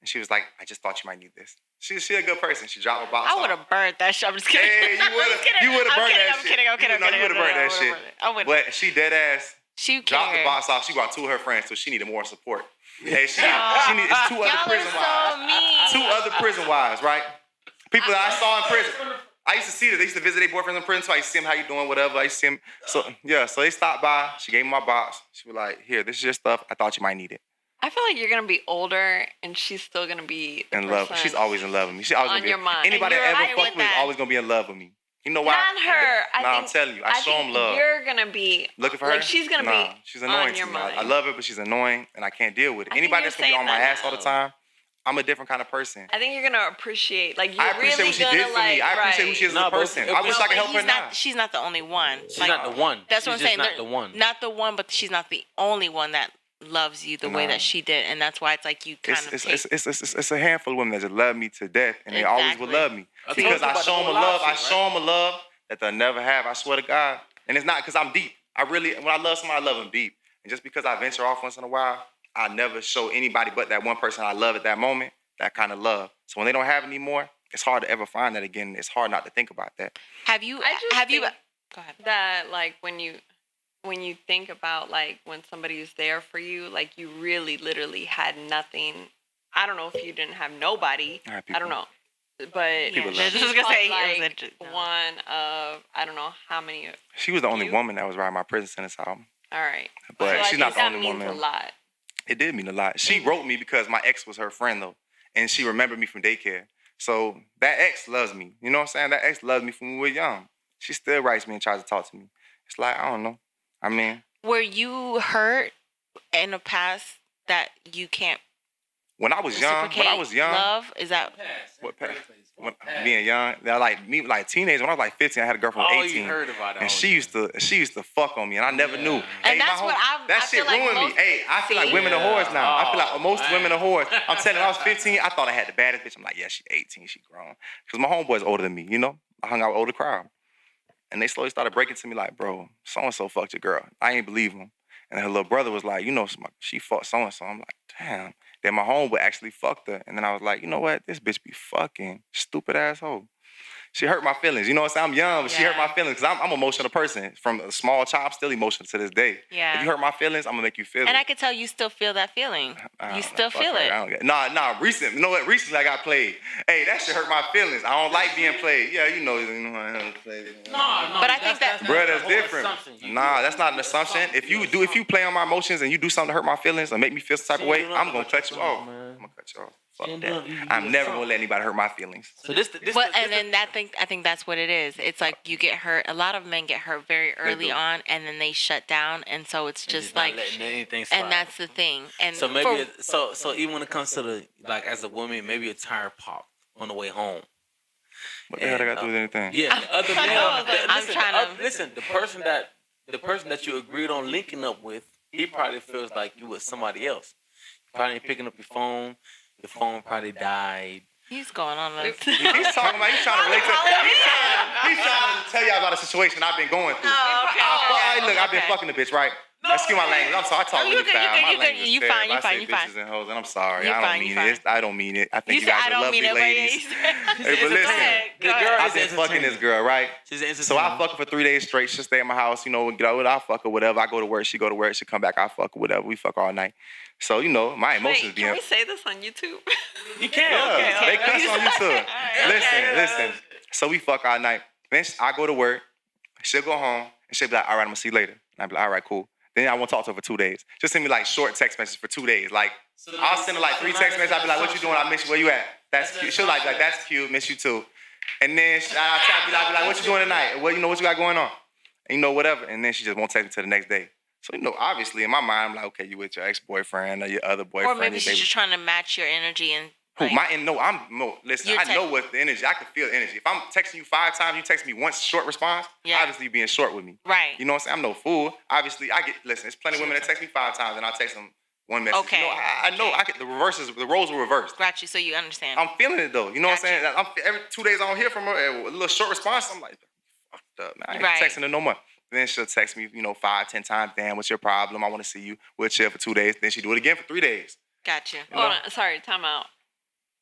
D: And she was like, I just thought you might need this. She's a good person. She dropped a box off.
C: I would have burned that shit. I'm just kidding.
D: Hey, you would have burned that shit.
C: I'm kidding.
D: You would have burned that shit. But she dead ass dropped the box off. She brought 2 of her friends, so she needed more support. Hey, she needed 2 other prison wives. 2 other prison wives, right? People that I saw in prison. I used to see them. They used to visit their boyfriends in prison, so I used to see them, how you doing, whatever. I used to see them. So, yeah, so they stopped by. She gave me my box. She was like, here, this is your stuff. I thought you might need it.
A: I feel like you're going to be older, and she's still going to be
D: in love. She's always in love with me. She's always
A: on your mind.
D: Anybody that ever fucked with me is always going to be in love with me. You know why?
A: Not her.
D: I'm telling you. I show them love.
A: You're going to be
D: looking for her.
A: Like, she's going to be
D: she's annoying
A: on your
D: to me.
A: mind.
D: I love her, but she's annoying, and I can't deal with it. Anybody that's going to be on my ass all the time, I'm a different kind of person.
A: I think you're going to appreciate, like, you're
D: I appreciate
A: really
D: what she did for me. I appreciate who she is as a person. I wish I could help her now.
C: She's not the only one.
B: She's not the one.
C: That's what I'm saying.
B: Not the one.
C: Not the one, but she's not the only one that loves you the way that she did, and that's why it's like you kind of.
D: It's a handful of women that just love me to death, and they always will love me because I show them a love. I show them a love that they'll never have. I swear to God, and it's not because I'm deep. When I love somebody, I love them deep, and just because I venture off once in a while, I never show anybody but that one person I love at that moment that kind of love. So when they don't have it anymore, it's hard to ever find that again. It's hard not to think about that.
C: Have you? Go ahead.
A: That like when you think about like when somebody's there for you, like you really literally had nothing. I don't know if you didn't have nobody. I don't know. But
D: people
C: I was gonna say
A: like one of I don't know how many.
D: She was the only woman that was writing my prison sentence album.
A: All right,
D: but she's not the only woman.
A: That means a lot.
D: It did mean a lot. She wrote me because my ex was her friend though, and she remembered me from daycare. So that ex loves me. You know what I'm saying? That ex loves me from when we were young. She still writes me and tries to talk to me. It's like I don't know. I mean,
C: were you hurt in the past that you can't?
D: When I was young,
C: love is that
D: what past? Being young, like teenager. When I was like 15, I had a girlfriend from 18,
B: you heard about it,
D: and she used to fuck on me, and I never knew.
C: And
D: hey,
C: that's what
D: that shit ruined me. Hey, I feel like women are whores now. I feel like most women are whores. I'm telling you, when I was 15, I thought I had the baddest bitch. I'm like, yeah, she's 18, she grown. Because my homeboy's older than me, you know. I hung out with older crowd, and they slowly started breaking to me like, bro, so and so fucked your girl. I ain't believe him. And her little brother was like, you know, she fucked so and so. I'm like, damn. Then my homeboy actually fucked her. And then I was like, you know what? This bitch be fucking stupid asshole. She hurt my feelings. You know what I'm saying? I'm young, but she hurt my feelings because I'm an emotional person. From a small child, I'm still emotional to this day.
C: Yeah.
D: If you hurt my feelings, I'm going to make you feel it.
C: And I can tell you still feel that feeling. You still feel it.
D: Nah, recently. You know what? Recently I got played. Hey, that shit hurt my feelings. I don't like being played. Yeah, you know I haven't played.
C: No. But I think that's
D: different. Nah, that's not an assumption. If you play on my emotions and you do something to hurt my feelings or make me feel some type of way, I'm going to cut you off. I'm going to cut you off. Fuck that. I'm never gonna let anybody hurt my feelings.
B: So
C: I think that's what it is. It's like you get hurt. A lot of men get hurt very early on, and then they shut down, and so it's just like,
B: not letting anything slide.
C: And that's the thing. And
B: so maybe so even when it comes to the like as a woman, maybe a tire pop on the way home.
D: What the hell I got to do with anything?
B: Yeah, the other man. Listen, the person that you agreed on linking up with, he probably feels like you with somebody else. You probably ain't picking up your phone. Your phone probably died.
C: He's going on this.
D: He's talking about, he's trying to relate to, he's trying to tell y'all about a situation I've been going through. Look, I've been fucking the bitch, right? Excuse my language. I'm sorry. I talk really foul. My language is terrible. I say bitches and hoes, and I'm sorry. I don't mean it. I think you guys are lovely ladies. Hey, but listen, I've been fucking this girl, right? So I fuck her for 3 days straight. She'll stay at my house, you know, get out with her, I fuck her, whatever. I go to work, she go to work, she come back, I fuck her, whatever. We fuck all night. So, you know, my emotions be
A: Can we say this on YouTube?
B: You can.
D: Yeah, they cuss on YouTube. Listen. So we fuck all night. Then I go to work, she'll go home, and she'll be like, all right, I'm gonna see you later. And I'll be like, all right, cool. Then I won't talk to her for 2 days. Just send me like short text messages for 2 days. Like, I'll send her like 3 text messages. I'll be like, what you doing? I miss you. Where you at? That's cute. She'll like, that's cute. Miss you too. And then I'll be like, what you doing tonight? Well, you know, what you got going on? And you know, whatever. And then she just won't text me till the next day. So, you know, obviously in my mind, I'm like, okay, you with your ex-boyfriend or your other boyfriend.
C: Or maybe she's just trying to match your energy and...
D: Listen, I know what the energy, I can feel the energy. If I'm texting you 5 times, you text me once, short response, obviously you're being short with me.
C: Right.
D: You know what I'm saying? I'm no fool. Obviously, there's plenty of women that text me 5 times and I'll text them one message.
C: Okay.
D: You know, I know the roles were reversed.
C: Got you, so you understand.
D: I'm feeling it though. You know what I'm saying? Every 2 days I don't hear from her, a little short response, I'm like, fucked up, man. I ain't texting her no more. Then she'll text me, 5, 10 times, damn, what's your problem? I want to see you. We'll chill for 2 days. Then she do it again for 3 days.
C: Got you.
A: Hold on, sorry, time out.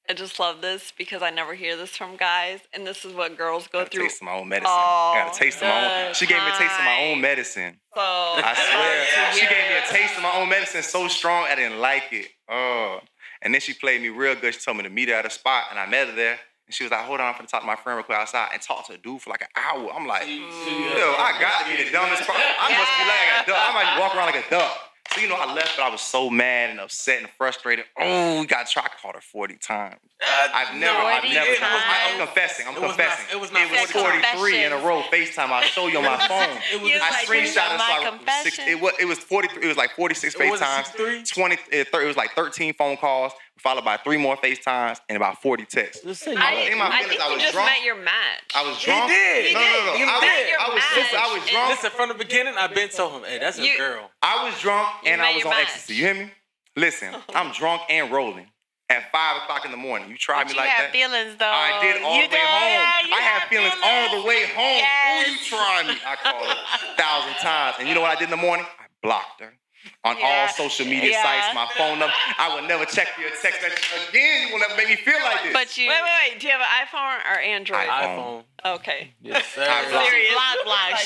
A: I just love this because I never hear this from guys, and this is what girls go through.
D: Taste of my own medicine. I got a taste of my own. She gave me a taste of my own medicine.
A: So
D: I swear, she gave me a taste of my own medicine so strong I didn't like it. Oh, and then she played me real good. She told me to meet her at a spot, and I met her there. And she was like, hold on, I'm finna talk to my friend real quick outside, and talk to a dude for like an hour. I'm like, I got to be the dumbest part. I must be like a duck. I might walk around like a duck. So, I left, but I was so mad and upset and frustrated. Oh, we got to try. I called her 40 times. I'm confessing. It was 43 in a row FaceTime. I'll show you on my phone. I screenshot it. It was 43. It was like 46 FaceTimes. 20. It was like 13 phone calls, followed by 3 more FaceTimes and about 40 texts.
A: I think you just met your match.
D: I was drunk.
B: He did.
D: No. I was drunk.
B: Listen, from the beginning, I've been told him, hey, that's a girl.
D: I was drunk and I was on ecstasy. You hear me? Listen, I'm drunk and rolling at 5 o'clock in the morning. You tried me like that.
C: You had feelings, though.
D: I did all the way home. I had feelings all the way home.
C: Yes.
D: Ooh, you tried me. I called her 1,000 times. And you know what I did in the morning? I blocked her. On all social media sites, my phone number. I will never check your text message again. You will never make me feel like this.
C: But
A: wait. Do you have an iPhone or Android?
D: iPhone.
A: Okay.
B: Yes, sir.
C: Block.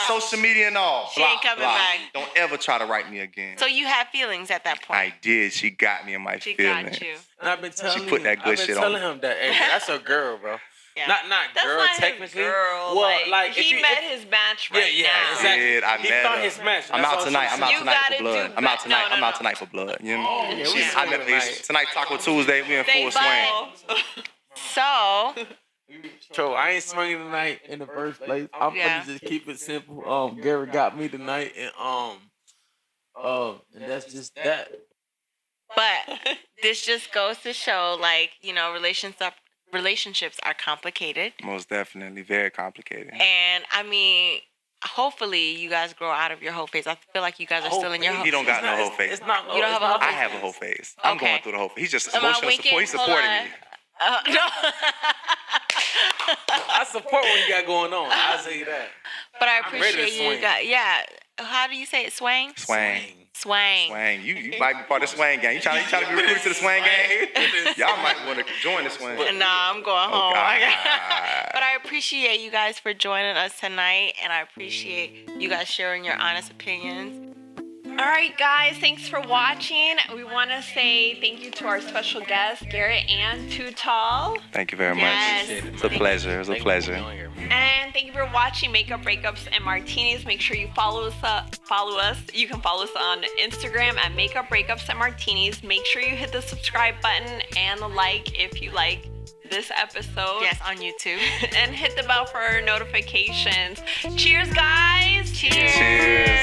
D: Social media and all.
C: She ain't coming back.
D: Don't ever try to write me again.
C: So you had feelings at that point.
D: I did. She got me in my feelings.
C: Got you.
B: And I've been telling
D: she put that good shit on.
B: I've been telling him that, hey, that's a girl, bro.
C: Yeah.
B: Not
A: that's
B: girl,
A: not
B: technically.
A: Girl.
B: Well,
A: he met his match right now.
B: Exactly.
D: He
B: found his match.
D: I'm out tonight. I'm out tonight for blood. You know? I met tonight Taco Tuesday. We in full swing.
C: So.
B: Tro, I ain't swinging tonight in the first place. I'm gonna just keep it simple. Garret got me tonight, and that's just that.
C: But this just goes to show, relationships are complicated.
D: Most definitely, very complicated.
C: And I mean, hopefully you guys grow out of your whole phase. I feel like you guys are still in your whole phase.
D: He don't got no whole phase.
C: You don't have a whole phase?
D: I have a whole phase. I'm going through the whole phase. He's just emotional support. He's supporting me.
C: No.
B: I support what you got going on. I'll say that.
C: But I appreciate you guys. Yeah. How do you say it? Swang?
D: Swang. You might be part of the swang gang. You trying to be recruited to the swang gang? Y'all might want to join the swang.
C: Nah, I'm going home.
D: God.
C: But I appreciate you guys for joining us tonight, and I appreciate you guys sharing your honest opinions.
A: All right, guys, thanks for watching. We want to say thank you to our special guests, Garret and Too Tall.
D: Thank you very much. It's a pleasure. It was a pleasure.
A: And thank you for watching Makeup, Breakups, and Martinis. Make sure you follow us. You can follow us on Instagram at Makeup, Breakups, and Martinis. Make sure you hit the subscribe button and the like if you like this episode.
C: Yes, on YouTube.
A: And hit the bell for notifications. Cheers, guys.
C: Cheers.
D: Cheers.